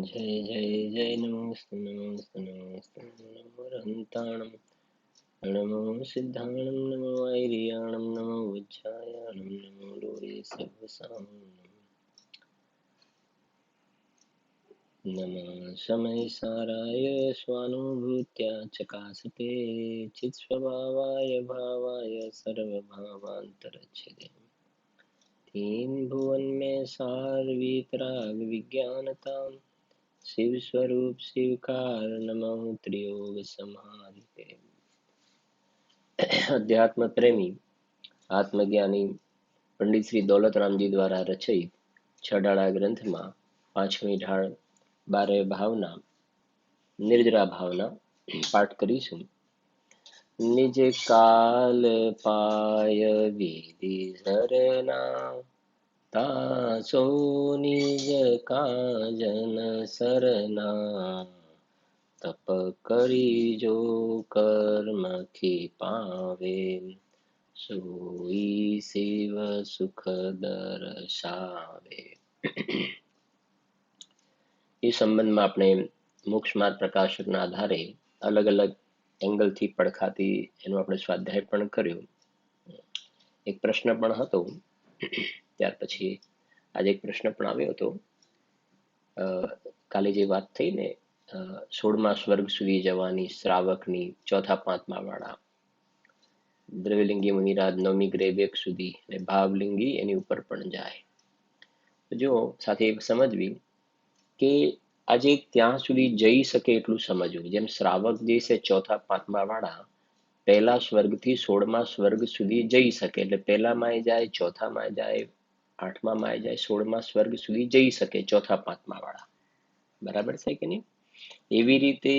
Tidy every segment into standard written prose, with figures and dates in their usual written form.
जय जय जय नमोस्तु नमोस्तु नमोस्तु नमो रन्ताणं नमो सिद्धाणं नमो ऐरियाणं नमो वज्रायाणं नमो लोरे सर्वसां नमः समयसाराय स्वानुभूत्या चकासते चित्स्वभावाय भावाय सर्वभावान्तरच्छिदे तीन भुवन में सार वीतराग विज्ञानतां शिव स्वरूप शिवकार नमो त्रियोग समाहिते। अध्यात्म प्रेमी आत्मज्ञानी पंडित श्री दौलतराम जी द्वारा रचित छडाળા ગ્રંથમાં પાંચમી ઢાળ 12 ભાવના નિર્જરા ભાવના પાઠ કરીશું। નિજ કાલ પાય વિધિ ઝરના તાસો નિજ કાજન સરના તપ કરી જો કર્મ થી પાવે સોઈ શિવ સુખ દર્શાવે। એ સંબંધમાં આપણે મોક્ષ માર્ગ પ્રકાશકના આધારે અલગ અલગ એંગલથી પડખાથી એનો આપણે સ્વાધ્યાય પણ કર્યો। એક પ્રશ્ન પણ હતો, ત્યાર પછી આજે એક પ્રશ્ન પણ આવ્યો હતો। કાલે જે વાત થઈ ને 16મા સ્વર્ગ સુધી જવાની શ્રાવકની ચોથા પાંચમા વાળા દ્રવ્યલિંગી મુનિરાજ 9મી ગ્રેવ 1 સુધી અને ભાવલિંગી એની ઉપર પણ જાય। જો સાથે સમજવી કે આજે ત્યાં સુધી જઈ શકે એટલું સમજવું। જેમ શ્રાવક જે છે ચોથા પાંચમા વાળા પહેલા સ્વર્ગથી 16મા સ્વર્ગ સુધી જઈ શકે, એટલે પહેલામાં જાય, ચોથામાં જાય, 8મામાં જાય, 16મા સ્વર્ગ સુધી જઈ શકે ચોથા પાંચમા વાળા। બરાબર છે કે નહીં? એવી રીતે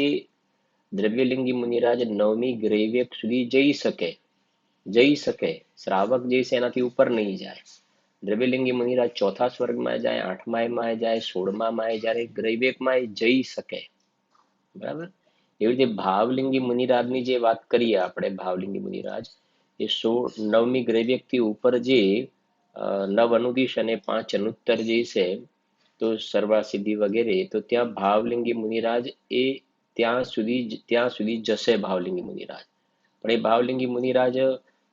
દ્રવ્યલિંગી મુનિરાજ 9મી ગ્રેવ 1 સુધી જઈ શકે। શ્રાવક જે છે એનાથી ઉપર નહીં જાય। દ્રવ્યલિંગી મુનિરાજ ચોથા સ્વર્ગમાં જાય, 8મામાં જાય, 16મામાં જાય, ગ્રેવ 1માં જઈ શકે। બરાબર? એવી રીતે ભાવલિંગી મુનિરાજની જે વાત કરીએ આપણે, ભાવલિંગી મુનિરાજ એ 9મી ગ્રેવ 1 થી ઉપર જે 9 અનુદિશ અને 5 અનુત્તર જે છે, તો સર્વા સિદ્ધિ વગેરે, તો ત્યાં ભાવલિંગી મુનિરાજ એ ત્યાં સુધી જશે ભાવલિંગી મુનિરાજ। પણ એ ભાવલિંગી મુનિરાજ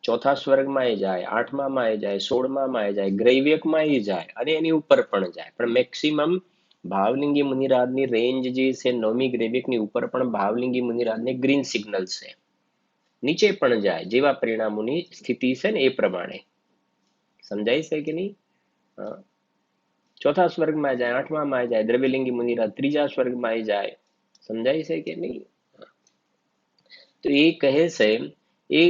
ચોથા સ્વર્ગમાં જાય, 8મામાં જાય, 16મામાં જાય, ગ્રેવ 1માં જાય અને એની ઉપર પણ જાય। પણ મેક્સિમમ ભાવલિંગી મુનિરાજની રેન્જ જે છે 9મી ગ્રેવ 1 ની ઉપર પણ ભાવલિંગી મુનિરાજને ગ્રીન સિગ્નલ છે, નીચે પણ જાય જેવા પરિણામોની સ્થિતિ છે ને એ પ્રમાણે। સમજાય છે કે નહીં? ચોથા સ્વર્ગમાં જાય, 8મામાં જાય, દ્રવ્યલિંગી મુનિરાજ 3જા સ્વર્ગમાં જાય। સમજાય છે કે નહીં? તો એ કહે છે એ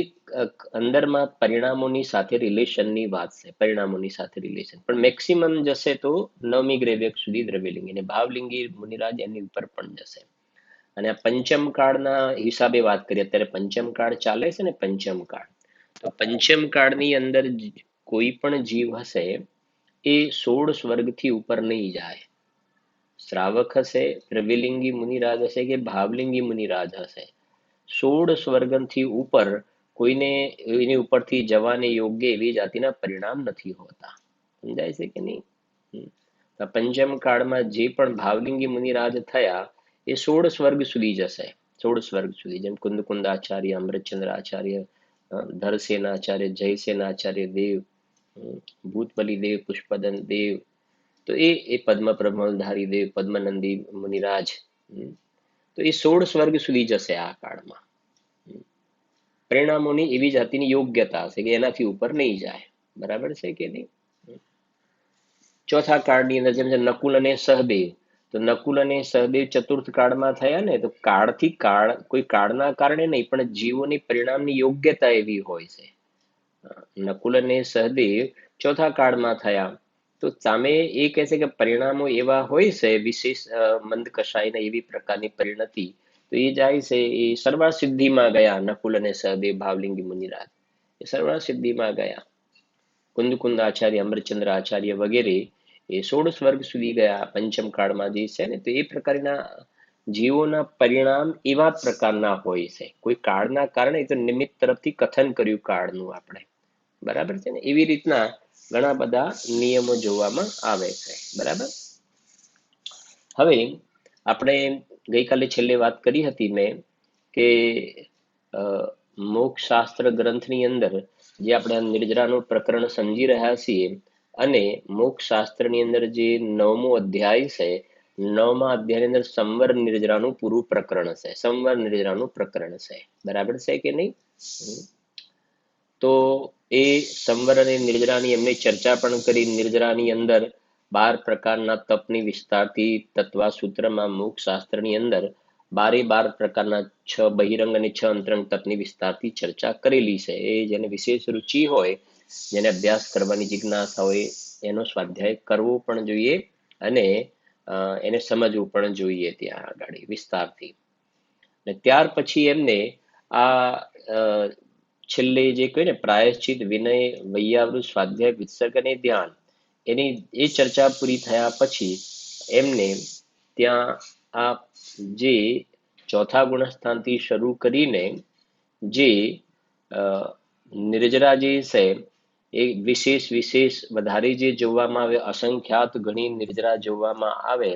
અંદરમાં પરિણામોની સાથે રિલેશનની વાત છે, પરિણામોની સાથે રિલેશન। પણ મેક્સિમમ જશે તો 9મી ગ્રેવ 1 સુધી દ્રવ્યલિંગી, અને ભાવલિંગી મુનિરાજ એની ઉપર પણ જશે। અને આ પંચમ કાળના હિસાબે વાત કરીએ, અત્યારે પંચમ કાળ ચાલે છે ને, પંચમ કાળ, તો પંચમ કાળની અંદર કોઈ પણ જીવ હશે એ 16 સ્વર્ગથી ઉપર નહીં જાય। શ્રાવક હશે, દ્રવ્યલિંગી મુનિરાજ હશે કે ભાવલિંગી મુનિરાજ હશે, 16 સ્વર્ગથી ઉપર કોઈને એની ઉપરથી જવાને યોગ્ય એવી જાતિના પરિણામ નથી હોતા। સમજાય છે કે નહીં? પંચમ કાળમાં જે પણ ભાવલિંગી મુનિરાજ થયા એ 16 સ્વર્ગ સુધી જશે, 16 સ્વર્ગ સુધી। જેમ કુંદકુંદાચાર્ય, અમૃતચંદ્ર આચાર્ય, ધરસેનાચાર્ય, જયસેનાચાર્ય દેવ, ભૂતબલી દેવ, પુષ્પદન દેવ, તો એ પદ્મ પ્રમલધારી દેવ, પદ્મનંદી મુનિરાજ, તો એ 16 સ્વર્ગ સુધી જશે આ કાળમાં। પરિણામોની એવી જાતિની યોગ્યતા હશે કે એનાથી ઉપર નહીં જાય। બરાબર છે કે નહીં? ચોથા કાળની અંદર જેમ નકુલ અને સહદેવ, તો નકુલ અને સહદેવ ચતુર્થ કાળમાં થયા ને, તો કાળથી કાળ, કોઈ કાળના કારણે નહીં, પણ જીવોની પરિણામની યોગ્યતા એવી હોય છે। નકુલ અને સહદેવ ચોથા કાળમાં થયા, તો સામે એ કહે છે કે પરિણામો એવા હોય છે વિશેષ મંદ કષાયના એવી પ્રકારની પરિણતિ, તો એ જાય છે એ સર્વા સિદ્ધિમાં ગયા। નકુલ અને સહદેવ ભાવલિંગી મુનિરાજ એ સર્વા સિદ્ધિમાં ગયા। કુંદકુંદ આચાર્ય, અમૃતચંદ્ર આચાર્ય વગેરે એ 16 સ્વર્ગ સુધી ગયા પંચમ કાળમાં જે છે ને, તો એ પ્રકારના જીવોના પરિણામ એવા પ્રકારના હોય છે। કોઈ કાળના કારણે, તો નિમિત્ત તરફથી કથન કર્યું કાળનું આપણે, બરાબર છે ને? એવી રીતના ઘણા બધા નિયમો જોવામાં આવે છે। બરાબર? હવે આપણે ગઈકાલે છેલ્લે વાત કરી હતી મેં કે મોક્ષ શાસ્ત્ર ગ્રંથની અંદર જે આપણે નિર્જરાનું પ્રકરણ સમજી રહ્યા છીએ અને મોક્ષ શાસ્ત્રની અંદર જે 9મો અધ્યાય છે, 9મા અધ્યાયની અંદર સંવર નિર્જરાનું પૂરું પ્રકરણ છે, સંવર નિર્જરાનું પ્રકરણ છે. બરાબર છે કે નહીં? તો એ સંવર અને નિર્જરાની એમને ચર્ચા પણ કરી. નિર્જરાની અંદર 12 પ્રકારના તપની વિસ્તારથી તત્વા સૂત્રમાં મોક્ષ શાસ્ત્રની અંદર 12 પ્રકારના 6 બહિરંગ અને 6 અંતરંગ તપની વિસ્તારથી ચર્ચા કરેલી છે. એ જેને વિશેષ રુચિ હોય, જેને અભ્યાસ કરવાની જિજ્ઞાસા હોય, એનો સ્વાધ્યાય કરવો પણ જોઈએ અને એને સમજવું પણ જોઈએ ત્યાં આગળ વિસ્તારથી. અને ત્યાર પછી એમને આ છેલ્લે જે કહ્યું ને પ્રાયશ્ચિત, વિનય, વૈયાવૃત, સ્વાધ્યાય, વિતર્ક અને ધ્યાન, એની એ ચર્ચા પૂરી થયા પછી એમને ત્યાં આ જે ચોથા ગુણસ્થાનથી શરૂ કરીને જે નિર્જરા જે છે એ વિશેષ વધારે જે જોવામાં આવે, અસંખ્યાત ઘણી નિર્જરા જોવામાં આવે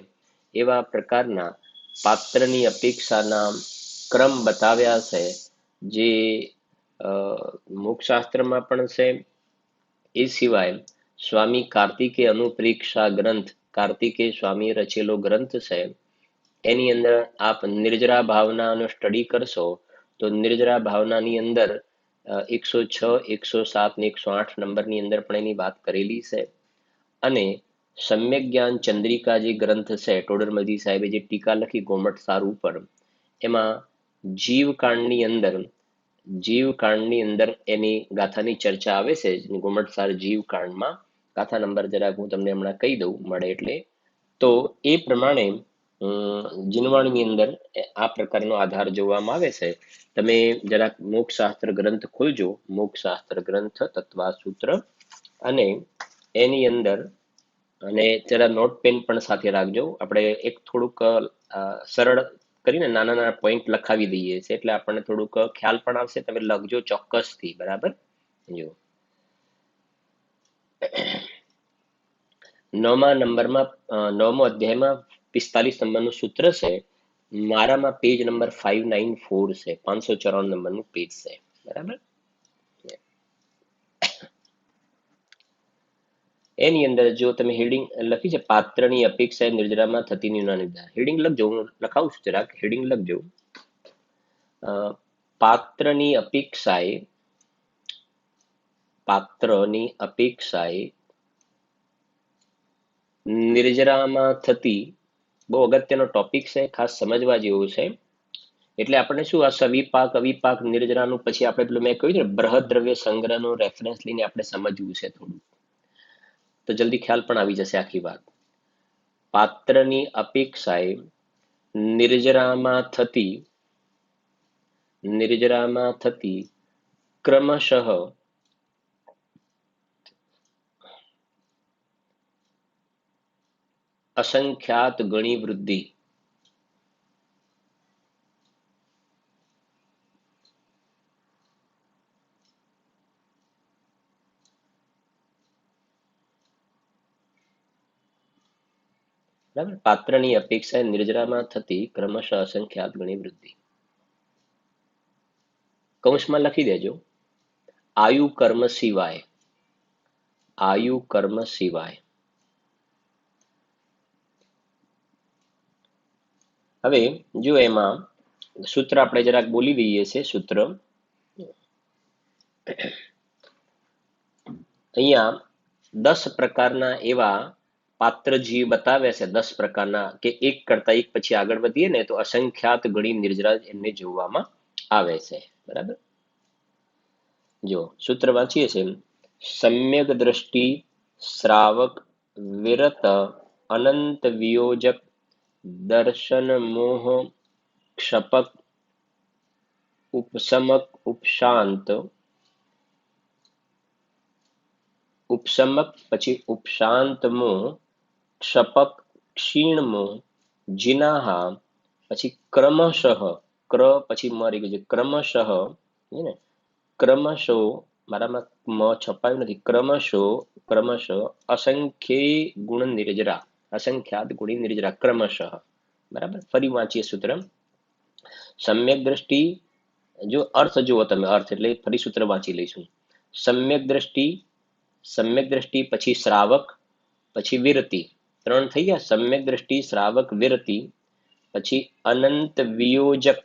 એવા પ્રકારના પાત્રની અપેક્ષાના ક્રમ બતાવ્યા છે, જે મોક્ષશાસ્ત્રમાં પણ છે. એ સિવાય સ્વામી કાર્તિકે અનુપ્રેક્ષા ગ્રંથ, કાર્તિકે સ્વામી રચેલો ગ્રંથ છે, એની અંદર આપ નિર્જરા ભાવનાનો સ્ટડી કરશો તો નિર્જરા ભાવનાની અંદર 106, 107 ને 108 નંબરની અંદર પણ એની વાત કરેલી છે. અને સમ્યક જ્ઞાન ચંદ્રિકા જે ગ્રંથ છે, ટોડરમલજી સાહેબે જે ટીકા લખી ગોમટસાર ઉપર, એમાં જીવકાંડની અંદર એની ગાથાની ચર્ચા આવે છે. ગોમટસાર જીવકાંડમાં ગાથા નંબર જરાક હું તમને હમણાં કહી દઉં મળે એટલે. તો એ પ્રમાણે જીનવાણીની અંદર આ પ્રકારનો આધાર જોવામાં આવે છે. તમે જરાક મોક્ષશાસ્ત્ર ગ્રંથ ખોલજો, મોક્ષશાસ્ત્ર ગ્રંથ તત્વાસૂત્ર, અને એની અંદર અને જરા નોટ પેન પણ સાથે રાખજો. આપણે એક થોડુંક સરળ કરીને નાના પોઈન્ટ લખાવી દઈએ છીએ એટલે આપણને થોડુંક ખ્યાલ પણ આવશે. તમે લખજો ચોક્કસથી. બરાબર? જો 9મા નંબરમાં 9મો અધ્યાયમાં 45 નંબરનું સૂત્ર છે. મારામાં પેજ નંબર 594 છે, 594 નંબરનું પેજ છે. બરાબર? એની અંદર જો તમે હેડિંગ લખી છે પાત્રની અપેક્ષાએ નિર્જરામાં થતી નિર્ણય, હેડિંગ લખજો. હું લખાવું છું જરાક, હેડિંગ લખજો. પાત્રની અપેક્ષાએ નિર્જરામાં થતી, બહુ અગત્યનો ટોપિક છે, ખાસ સમજવા જેવું છે. એટલે આપણે શું આ સવિપાક અવિપાક નિર્જરાનું પછી આપણે પેલું મેં કહ્યું ને બૃહદ દ્રવ્ય સંગ્રહનો રેફરન્સ લઈને આપણે સમજવું છે થોડું, તો જલ્દી ખ્યાલ પણ આવી જશે આખી વાત. પાત્રની અપેક્ષાએ નિર્જરામાં થતી ક્રમશઃ અસંખ્યાત ગણી વૃદ્ધિ. બરાબર? પાત્રની અપેક્ષાએ નિર્જરામાં થતી ક્રમશઃ અસંખ્યાત ગણી વૃદ્ધિ. કૌંસમાં લખી દેજો, આયુ કર્મ સિવાય. હવે જો એમાં સૂત્ર આપણે જરાક બોલી દઈએ છે. સૂત્ર અહીંયા 10 પ્રકારના એવા પાત્ર જીવ બતાવ્યા છે, 10 પ્રકારના, કે એક કરતા એક પછી આગળ વધીએ ને તો અસંખ્યાત ગણી નિર્જરા એમને જોવામાં આવે છે. બરાબર? જો સૂત્ર વાંચીએ છીએ, સમ્યક દ્રષ્ટિ, શ્રાવક, વિરત, અનંત વિયોજક, દર્શન મોહ, ક્ષપક, ઉપશમક, ઉપશમક, પછી ઉપશાંત મોહ, ક્ષપક, ક્ષીણ મોહ, જિનાહા, પછી ક્રમશઃ, પછી મારી ગયું છે ક્રમશઃ, ને ક્રમશઃ, મારામાં મ છપાયું નથી, ક્રમશઃ અસંખ્ય ગુણ નિર્જરા, અસંખ્યાત ગુણી નિર્જરા, ક્રમશઃ. બરાબર, ફરી વાંચીએ સૂત્ર. સમ્યક દ્રષ્ટિ, જો અર્થ જુઓ તમે, અર્થ એટલે ફરી સૂત્ર વાંચી લઈશું. સમ્યક દ્રષ્ટિ પછી શ્રાવક પછી વિરતિ, ત્રણ થઈ ગયા. સમ્યક દ્રષ્ટિ, શ્રાવક, વિરતિ, પછી અનંત વિયોજક,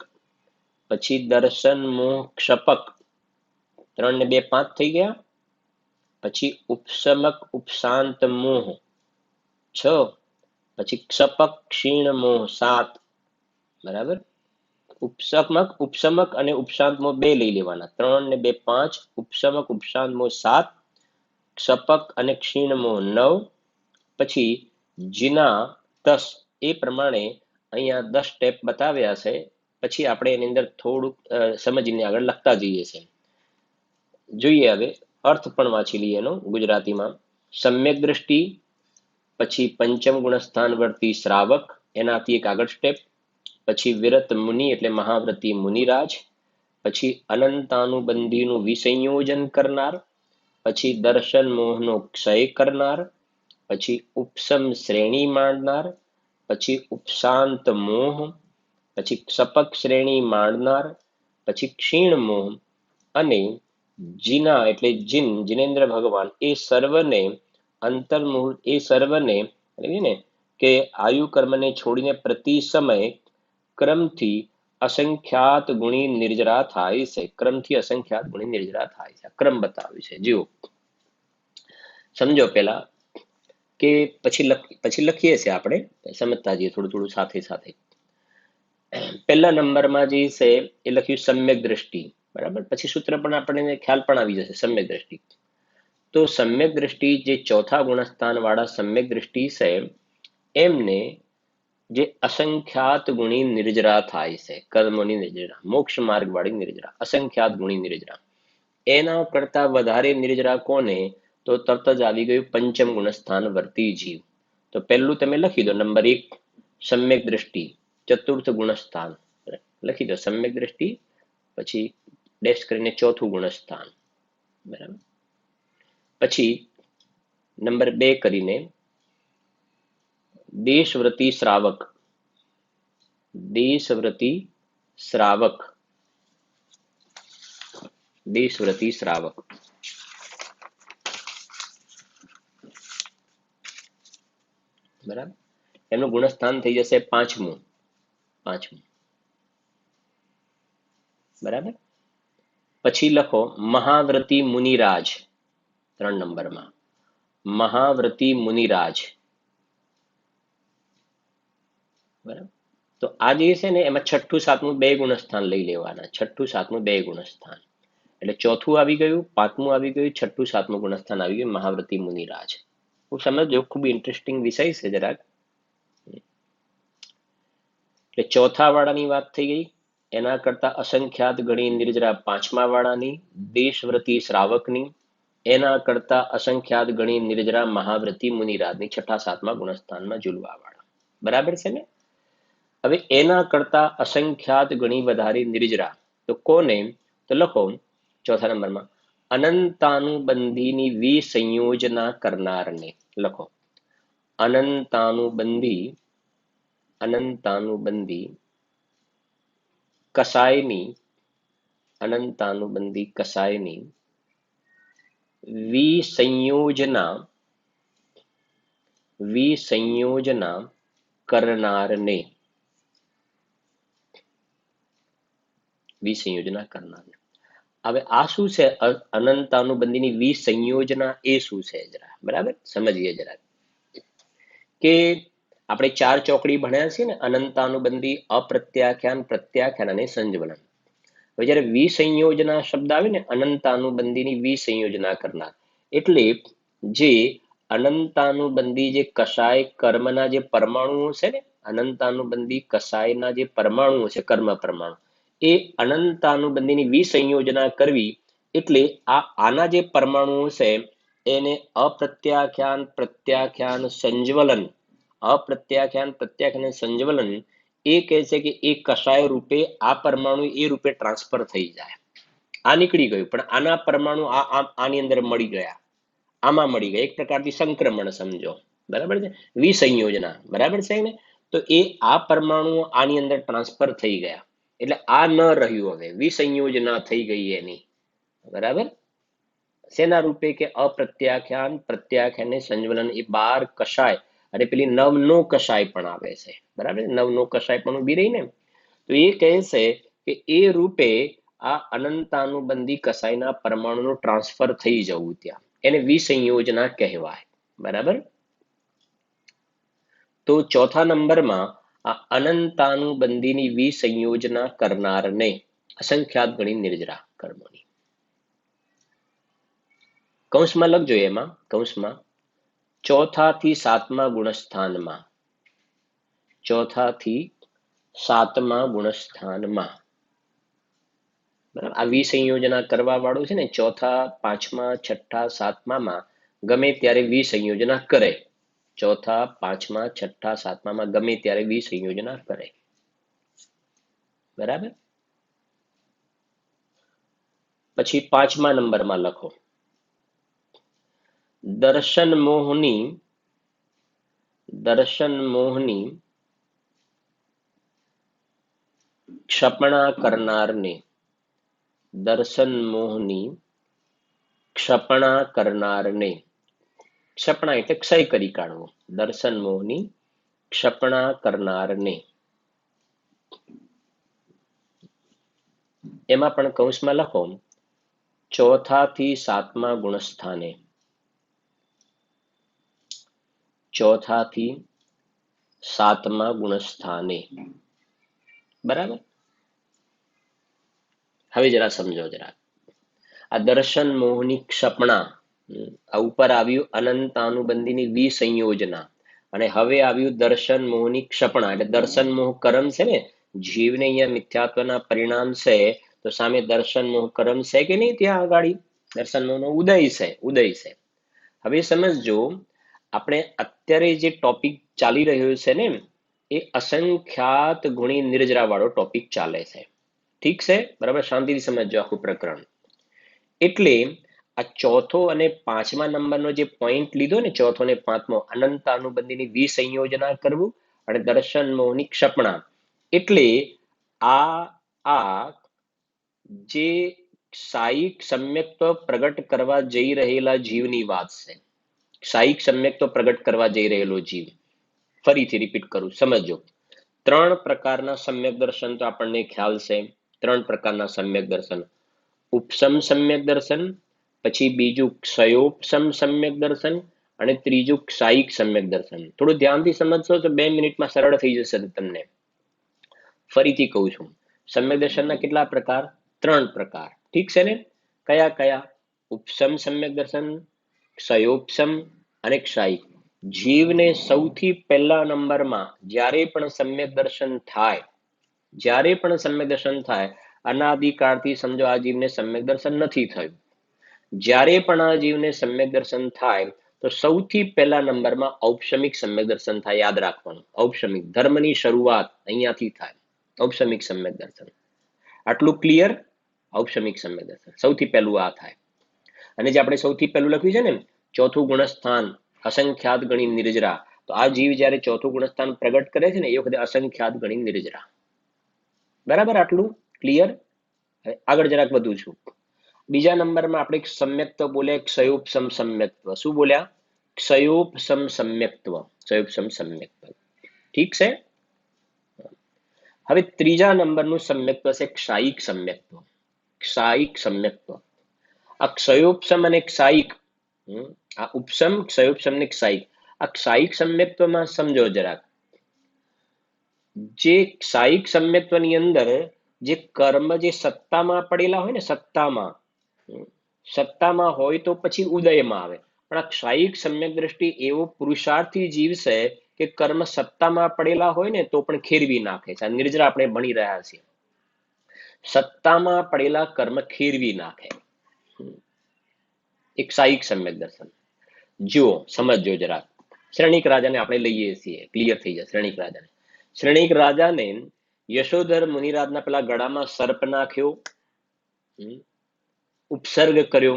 પછી દર્શન મોહ ક્ષપક, 3 ને 2 5 થઈ ગયા. પછી ઉપશમક ઉપશાંત મોહ 6, પછી ક્ષપક ક્ષીણ મોહ 7. બરાબર, ઉપશમક અને ઉપશાંત મોહ 2 લઈ લેવાના. 3 ને 2 5, ઉપશમક ઉપશાંત મોહ 7, ક્ષપક અને ક્ષીણ મોહ 9, પછી જીના 10. એ પ્રમાણે અહીંયા 10 સ્ટેપ બતાવ્યા છે. પછી આપણે એની અંદર થોડુંક સમજીને આગળ લખતા જઈએ છીએ. જોઈએ હવે અર્થ પણ વાંચી લઈએ એનો ગુજરાતીમાં. સમ્યક દ્રષ્ટિ પછી પંચમ ગુણસ્થાન વર્તી શ્રાવક, એનાથી એક આગળ સ્ટેપ. પછી વિરત મુનિ એટલે મહાવ્રતી મુનિરાજ, પછી અનંતાનુબંધીનું વિસંયોજન કરનાર, પછી દર્શન મોહનો ક્ષય કરનાર, પછી ઉપસમ શ્રેણી માંડનાર, પછી ઉપશાંત મોહ, પછી ક્ષપક શ્રેણી માંડનાર, પછી ક્ષીણ મોહ, અને જીના એટલે જીનેન્દ્ર ભગવાન, એ સર્વને અંતર્મુહૂર્ત, એ સર્વને ને કે આયુ કર્મને છોડીને પ્રતિ સમય ક્રમથી અસંખ્યાત ગુણી નિર્જરા થાય છે. ક્રમથી અસંખ્યાત ગુણી નિર્જરા થાય છે. ક્રમ બતાવ્યું છે. જુઓ, સમજો પેલા કે પછી લખીએ છીએ આપણે, સમજતા જઈએ થોડું થોડું સાથે સાથે. પહેલા નંબરમાં જે છે એ લખ્યું સમ્યક દ્રષ્ટિ. બરાબર, પછી સૂત્ર પણ આપણને ખ્યાલ પણ આવી જશે. સમ્યક દ્રષ્ટિ, તો સમ્યક દ્રષ્ટિ જે ચોથા ગુણસ્થાન વાળા સમ્યક દ્રષ્ટિ છે, એમને જે અસંખ્યાત ગુણી નિર્જરા થાય છે, કર્મોની નિર્જરા, મોક્ષ માર્ગ વાળી નિર્જરા, અસંખ્યાત ગુણી નિર્જરા. એના કરતા વધારે નિર્જરા કોને? તો તરત જ આવી ગયું પંચમ ગુણસ્થાન વર્તી જીવ. તો પહેલું તમે લખી દો, નંબર 1 સમ્યક દ્રષ્ટિ, ચતુર્થ ગુણસ્થાન લખી દો. સમ્યક દ્રષ્ટિ પછી ડેશ કરીને ચોથું ગુણસ્થાન. બરાબર, પછી નંબર 2 કરીને દેશવ્રતી શ્રાવક, દેશવ્રતી શ્રાવક, દેશવ્રતી શ્રાવક. બરાબર, એનું ગુણસ્થાન થઈ જશે પાંચમું. બરાબર, પછી લખો મહાવ્રતી મુનિરાજ, 3 નંબરમાં મહાવ્રતી મુનિરાજ. બરાબર, તો આ જે છે ને એમાં છઠ્ઠું સાતમું 2 ગુણસ્થાન લઈ લેવાના. છઠ્ઠું સાતમું 2 ગુણસ્થાન એટલે ચોથું આવી ગયું, પાંચમું આવી ગયું, છઠ્ઠું સાતમું ગુણસ્થાન આવી ગયું મહાવ્રતી મુનિરાજ. ખૂબ સમજો, ખૂબ ઇન્ટરેસ્ટિંગ વિષય છે જરાક. એટલે ચોથા વાળાની વાત થઈ ગઈ. એના કરતા અસંખ્યાત ગણી નિર્જરા પાંચમા વાળાની, દેશવ્રતી શ્રાવકની, એના કરતા અસંખ્યાત ગણી નિર્જરા મહાવ્રતી મુનિરાજની, છઠ્ઠા સાતમા ગુણસ્થાનમાં ઝૂલવા વાળા. બરાબર છે ને? હવે એના કરતા અસંખ્યાત ગણી વધારે નિર્જરા તો કોને? તો લખો ચોથા નંબરમાં અનંતાનુબંધીની વિસંયોજના કરનારને. લખો અનંતાનુબંધી કસાયની, અનંતાનુબંધી કસાયની વિસંયોજના કરનારને. વિસંયોજના કરનારને. હવે આ શું છે? અનંતાનુબંધીની વિસંયોજના એ શું છે જરા બરાબર સમજીએ જરા. કે આપણે 4 ચોકડી ભણ્યા છે ને, અનંતાનુબંધી, અપ્રત્યાખ્યાન, પ્રત્યાખ્યાન અને સંજ્વલન. હવે જ્યારે વિસંયોજના શબ્દ આવે ને, અનંતાનુબંધીની વિસંયોજના કરનાર, એટલે જે અનંતાનુબંધી જે કષાય કર્મના જે પરમાણુઓ છે ને, અનંતાનુબંધી કષાયના જે પરમાણુઓ છે, કર્મ પરમાણુ, એ અનંતાનુબંધીની વિસંયોજના કરવી. એટલે આના જે પરમાણુઓ છે એને અપ્રત્યાખ્યાન, પ્રત્યાખ્યાન, સંજ્વલન, અપ્રત્યાખ્યાન, પ્રત્યાખ્યાન, સંજ્વલન, એ કહે છે કે એ કષાય રૂપે આ પરમાણુ એ રૂપે ટ્રાન્સફર થઈ જાય. આ નીકળી ગયું, પણ આના પરમાણુ આની અંદર મળી ગયા, આમાં મળી ગયા. એક પ્રકારથી સંક્રમણ સમજો. બરાબર છે? વિસંયોજના. બરાબર છે ને? તો એ આ પરમાણુઓ આની અંદર ટ્રાન્સફર થઈ ગયા, એટલે આ ન રહ્યું, હવે વિસંયોજના થઈ ગઈ એની, બરાબર. શેના રૂપે? કે અપ્રત્યાખ્યાન, પ્રત્યાખ્યાન ને સંજ્વલન, એ 12 કષાય અને પેલી નવનો કષાય પણ આવે છે, બરાબર. નવનો કષાય પણ ઉભી રહી ને, તો એ કહે છે કે એ રૂપે આ અનંતાનુબંધી કસાયના પરમાણુનું ટ્રાન્સફર થઈ જવું ત્યાં, એને વિસંયોજના કહેવાય, બરાબર. તો ચોથા નંબરમાં આ અનંતાનુબંધીની વિસંયોજના કરનારને અસંખ્યાત ગણી નિર્જરા કર્મોની. કૌંસમાં લખજો, એમાં કૌંસમાં ચોથાથી સાતમા ગુણસ્થાનમાં, ચોથાથી સાતમા ગુણસ્થાનમાં, બરાબર. આ વિસંયોજના કરવા વાળું છે ને, ચોથા, પાંચમા, છઠ્ઠા, સાતમામાં ગમે ત્યારે વિસંયોજના કરે. ચોથા, પાંચમા, છઠ્ઠા, સાતમામાં ગમે ત્યારે વિસંયોજના કરે, બરાબર. પછી પાંચમા નંબરમાં લખો, દર્શન મોહની ક્ષપણા કરનારને, દર્શન મોહની ક્ષપણા કરનારને, ક્ષપણા એટલે ક્ષય કરી કાઢવો, દર્શન મોહની ક્ષપણા કરનારને, એમાં પણ કૌંસમાં લખો, ચોથાથી સાતમા ગુણસ્થાને, ચોથાથી સાતમા ગુણસ્થાને, બરાબર. હવે જરા સમજો જરા, આ દર્શન મોહની ક્ષપણા, આ ઉપર આવ્યું અનંતાનુબંધીની વિસંયોજના, અને હવે આવ્યું દર્શન મોહની ક્ષપણા, એટલે દર્શન મોહ કર્મ છે ને, જીવને અહીંયા મિથ્યાત્વના પરિણામ છે, તો સામે દર્શન મોહ કર્મ છે કે નહીં? ત્યાં આગળ દર્શન મોહનો ઉદય છે, ઉદય છે. હવે સમજજો, આપણે અત્યારે જે ટોપિક ચાલી રહ્યો છે ને, એ અસંખ્યાત ગુણી નિર્જરા વાળો ટોપિક ચાલે છે, ઠીક છે, બરાબર. શાંતિથી સમજજો આખું પ્રકરણ. એટલે આ ચોથો અને પાંચમા નંબરનો જે પોઈન્ટ લીધો ને, ચોથો ને પાંચમો, અનંતાનુબંધીની વિસંયોજના કરવું અને દર્શન મોહની ક્ષપણા, એટલે આ જે સાયિક સમ્યક્ત્વ પ્રગટ કરવા જઈ રહેલા જીવની વાત છે. સાયિક સમ્યક્ત્વ પ્રગટ કરવા જઈ રહેલો જીવ, ફરીથી રિપીટ કરું, સમજો. ત્રણ પ્રકારના સમ્યક દર્શન તો આપણને ખ્યાલ છે, ત્રણ પ્રકારના સમ્યક દર્શન, ઉપસમ સમ્યક દર્શન, પછી બીજું ક્ષયોપસમ સમ્યક દર્શન, અને ત્રીજું ક્ષાયિક સમ્યક દર્શન. થોડું ધ્યાનથી સમજશો તો 2 મિનિટમાં સરળ થઈ જશે તમને. ફરીથી કહું છું, સમ્યક દર્શનના કેટલા પ્રકાર? 3 પ્રકાર, ઠીક છે ને? કયા કયા? ઉપસમ સમ્યક દર્શન, ક્ષયોપસમ અને ક્ષાયિક. જીવને સૌથી પહેલા નંબરમાં જ્યારે પણ સમ્યક દર્શન થાય, જ્યારે પણ સમ્યક દર્શન થાય, અનાદિકાળથી સમજો આ જીવને સમ્યક દર્શન નથી થયું. જ્યારે પણ આ જીવને સમ્યક દર્શન થાય, તો સૌથી પહેલા નંબરમાં ઔપશમિક સમ્યક દર્શન થાય, યાદ રાખવાનું. ઔપશમિક, ધર્મની શરૂઆત અહીંયાથી થાય, ઔપશમિક સમ્યક દર્શન. આટલું ક્લિયર? ઔપશમિક સમ્યક દર્શન સૌથી પહેલું આ થાય. અને જે આપણે સૌથી પહેલું લખ્યું છે ને, ચોથું ગુણસ્થાન અસંખ્યાત ગણી નિર્જરા, તો આ જીવ જ્યારે ચોથું ગુણસ્થાન પ્રગટ કરે છે ને, એ વખતે અસંખ્યાત ગણી નિર્જરા, બરાબર. આટલું ક્લિયર? આગળ જરાક વધુ છું. બીજા નંબરમાં આપણે સમ્યક્ત્વ બોલ્યા, ક્ષયોપસમ સમ્યક્ત્વ. શું બોલ્યા? ક્ષયોપસમ સમ્યક્ત્વ, ક્ષયોપસમ સમ્યક્ત્વ, ઠીક છે. હવે ત્રીજા નંબરનું સમ્યક્ત્વ છે ક્ષાયિક સમ્યક્ત્વ, ક્ષાયિક સમ્યક્ત્વ. આ ક્ષયોપસમ અને ક્ષાયિક, આ ઉપસમ, ક્ષયોપસમ ને ક્ષાયિક, આ ક્ષાયિક સમ્યક્ત્વમાં સમજો જરાક. જે ક્ષાયિક સમ્યક્ત્વની અંદર જે કર્મ જે સત્તામાં પડેલા હોય ને, સત્તામાં હોય તો પછી ઉદયમાં આવે. પણ આ ક્ષાયિક સમ્યક દ્રષ્ટિ એવો પુરુષાર્થી જીવ છે કે કર્મ સત્તામાં પડેલા હોય ને તો પણ ખેરવી નાખે છે. આ નિર્જરા આપણે ભણી રહ્યા છીએ, સત્તામાં પડેલા કર્મ ખેરવી નાખે. એક ક્ષાયિક સમ્યક દર્શન. જુઓ, સમજો જરા. શ્રેણિક રાજાને આપણે લઈએ છીએ, ક્લિયર થઈ જાય. શ્રેણિક રાજાને, શ્રેણિક રાજાને યશોધર મુનિરાજના પેલા ગળામાં સર્પ નાખ્યો, ઉપસર્ગ કર્યો,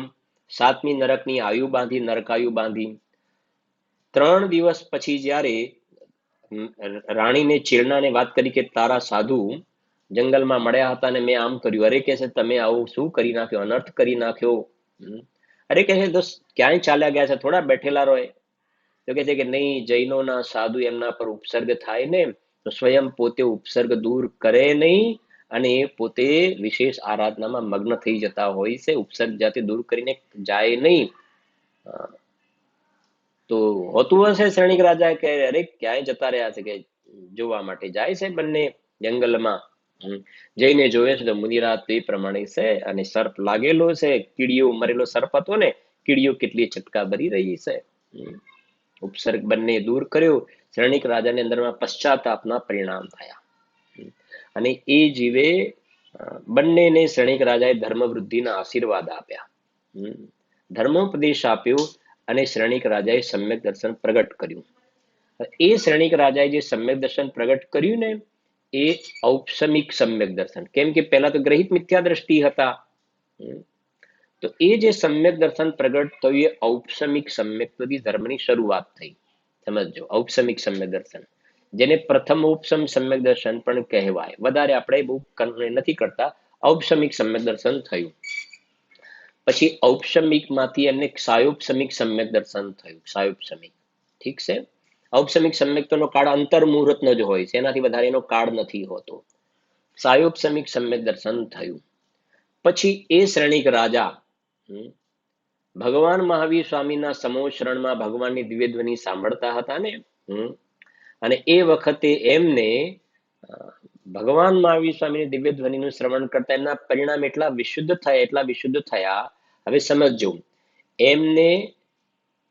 7મી નરકની આયુ બાંધી, નરકાયુ બાંધી. 3 દિવસ પછી જ્યારે રાણીને ચીરનાને વાત કરી કે તારા સાધુ જંગલમાં મળ્યા હતા ને મેં આમ કર્યું. અરે કે છે તમે આવું શું કરી નાખ્યો, અનર્થ કરી નાખ્યો. અરે કે છે દોસ્ત ક્યાંય ચાલ્યા ગયા છે, થોડા બેઠેલા રહો. તો કે છે કે નહીં, જૈનોના સાધુ એમના પર ઉપસર્ગ થાય ને તો સ્વયં પોતે ઉપસર્ગ દૂર કરે નહીં, અને એ પોતે વિશેષ આરાધનામાં મગ્ન થઈ જતા હોય છે, ઉપસર્ગ જાતે દૂર કરીને જાય નહીં. તો હોતું હશે શ્રેણિક રાજા કે અરે ક્યાંય જતા રહ્યા છે, કે જોવા માટે જાય છે બંને જંગલમાં. જઈને જોવે છે તો મુનિરાત એ પ્રમાણે છે, અને સર્પ લાગેલો છે, કીડીઓ મરેલો સર્પ હતો ને, કીડીઓ કેટલી ચટકા ભરી રહી છે. ઉપસર્ગ બંને દૂર કર્યો. શ્રેણિક રાજાની અંદરમાં પશ્ચાતાપના પરિણામ થયા, અને એ જીવે બંનેને શ્રેણિક રાજાએ ધર્મ વૃદ્ધિના આશીર્વાદ આપ્યા, ધર્મોપદેશ આપ્યો, અને શ્રેણિક રાજાએ સમ્યક દર્શન પ્રગટ કર્યું. એ શ્રેણિક રાજાએ જે સમ્યક દર્શન પ્રગટ કર્યું ને એ ઔપસમિક સમ્યક દર્શન, કેમ કે પહેલા તો ગ્રહિત મિથ્યા દ્રષ્ટિ હતા. તો એ જે સમ્યક દર્શન પ્રગટ થયું એ ઔપસમિક સમ્યકથી ધર્મની શરૂઆત થઈ. સમજો, ઔપસમિક સમ્યક દર્શન, જેને પ્રથમ ઉપસમ સમ્યક દર્શન પણ કહેવાય. વધારે આપણે બહુ નથી કરતા. ઔપસમિક સમ્યક દર્શન થયું. પછી ઔપસમિક માંથી એમને ક્ષાયોપસમિક સમ્યક દર્શન થયું. ક્ષાયોપસમિક, ઠીક છે. ઔપસમિક સમ્યકનો કાળ અંતર મુહૂર્તનો જ હોય છે, એનાથી વધારે એનો કાળ નથી હોતો. ક્ષાયોપસમિક સમ્યક દર્શન થયું. પછી એ શ્રેણિક રાજા ભગવાન મહાવીર સ્વામીના સમોશરણમાં ભગવાનની દિવ્ય ધ્વનિ સાંભળતા હતા ને, અને એ વખતે એમને ભગવાન મહાવીર સ્વામીની દિવ્ય ધ્વનિનું શ્રવણ કરતા એમના પરિણામ એટલા વિશુદ્ધ થયા. હવે સમજો, એમને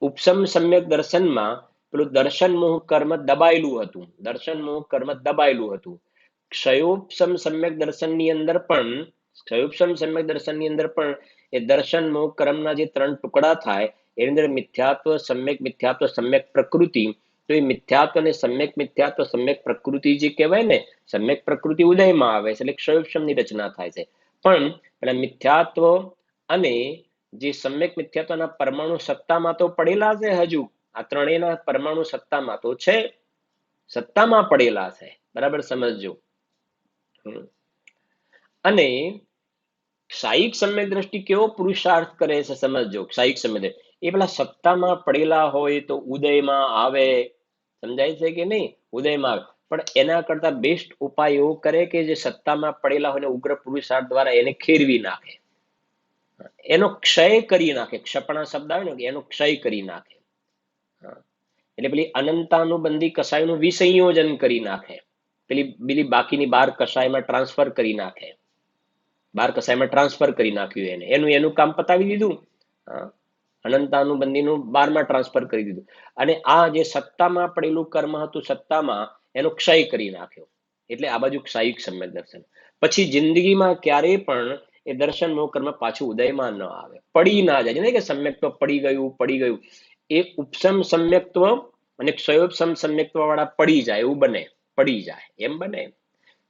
ઉપસમ સમ્યક દર્શનમાં પેલું દર્શન મોહ કર્મ દબાયેલું હતું. દર્શન મોહ કર્મ દબાયેલું હતું. ક્ષયોપસમ સમ્યક દર્શનની અંદર પણ એ દર્શન મોહ કર્મના જે 3 ટુકડા થાય એની અંદર મિથ્યાત્વ, સમ્યક પ્રકૃતિ. તો એ મિથ્યાત્વ અને સમ્યક પ્રકૃતિ જે કહેવાય ને, સમ્યક પ્રકૃતિ ઉદયમાં આવે છે એટલે ક્ષયોપસમની રચના થાય છે. પણ પેલા મિથ્યાત્વ અને જે સમ્યક મિથ્યાત્વના પરમાણુ સત્તામાં તો પડેલા છે. હજુ આ ત્રણેયના પરમાણુ સત્તામાં તો છે, સત્તામાં પડેલા છે, બરાબર સમજો. અને ક્ષાયિક સમ્યક દ્રષ્ટિ કેવો પુરુષાર્થ કરે છે સમજો. ક્ષાયિક સમ્યક એ પેલા સત્તામાં પડેલા હોય તો ઉદયમાં આવે, સમજાય છે કે નહીં? ઉદયમાં આવે. પણ એના કરતા બેસ્ટ ઉપાય એવો કરે કે જે સત્તામાં પડેલા હોય ઉગ્ર પુરુષાર્થ દ્વારા એને ખેરવી નાખે, એનો ક્ષય કરી નાખે. ક્ષપણા શબ્દ આવે ને, એનો ક્ષય કરી નાખે. એટલે પેલી અનંતાનુબંધી કસાયનું વિસંયોજન કરી નાખે. પેલી બાકીની 12 કસાયમાં ટ્રાન્સફર કરી નાખે. 12 કસાયમાં ટ્રાન્સફર કરી નાખ્યું એનું કામ પતાવી દીધું. અનંતાનુબંધીનું 12માં ટ્રાન્સફર કરી દીધું. અને આ જે સત્તામાં પડેલું કર્મ હતું, સત્તામાં એનો ક્ષય કરી નાખ્યો. એટલે આ બાજુ ક્ષાયિક સમ્યક દર્શન. પછી જિંદગીમાં ક્યારેય પણ એ દર્શન નો કર્મ પાછું ઉદયમાં ન આવે, પડી ના જાય. કે સમ્યક્ત્વ પડી ગયું. એ ઉપસમ સમ્યક્ત્વ અને ક્ષયોપસમ સમ્યક્ત્વ વાળા પડી જાય એવું બને, પડી જાય એમ બને.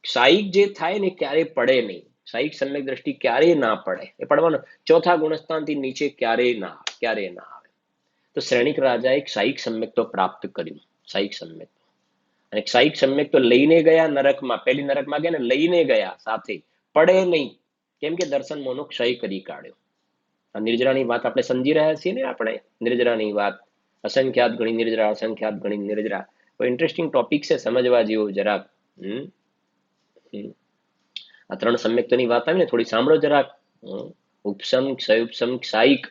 ક્ષાયિક જે થાય ને ક્યારે પડે નહીં. ક્ષાયિક સમ્યક દ્રષ્ટિ ક્યારેય ના પડે. એ પડવાનો ચોથા ગુણસ્થાનથી નીચે ક્યારેય ના આવે. તો શ્રેણિક રાજાએ ક્ષાયિક સમ્યક્ત્વ પ્રાપ્ત કર્યું. ક્ષાયિક સમ્યક્ત્વ, અને ક્ષાયિક સમ્યક્ત્વ લઈને ગયા નરકમાં. પહેલી નરકમાં ગયા ને, લઈને ગયા સાથે, પડે નહીં. કેમ કે દર્શન મોહનો ક્ષય કરી કાઢ્યો. આ નિર્જરાની વાત આપણે સમજી રહ્યા છીએ ને. આપણે નિર્જરાની વાત, અસંખ્યાત ગણી નિર્જરા, અસંખ્યાત ગણી નિર્જરા. ઇન્ટરેસ્ટિંગ ટોપિક છે, સમજવા જેવો જરાક. આ 3 સમ્યક્તની વાત આવી ને, થોડી સાંભળો જરાક. ઉપસમ, ક્ષયોપસમ, ક્ષાયિક.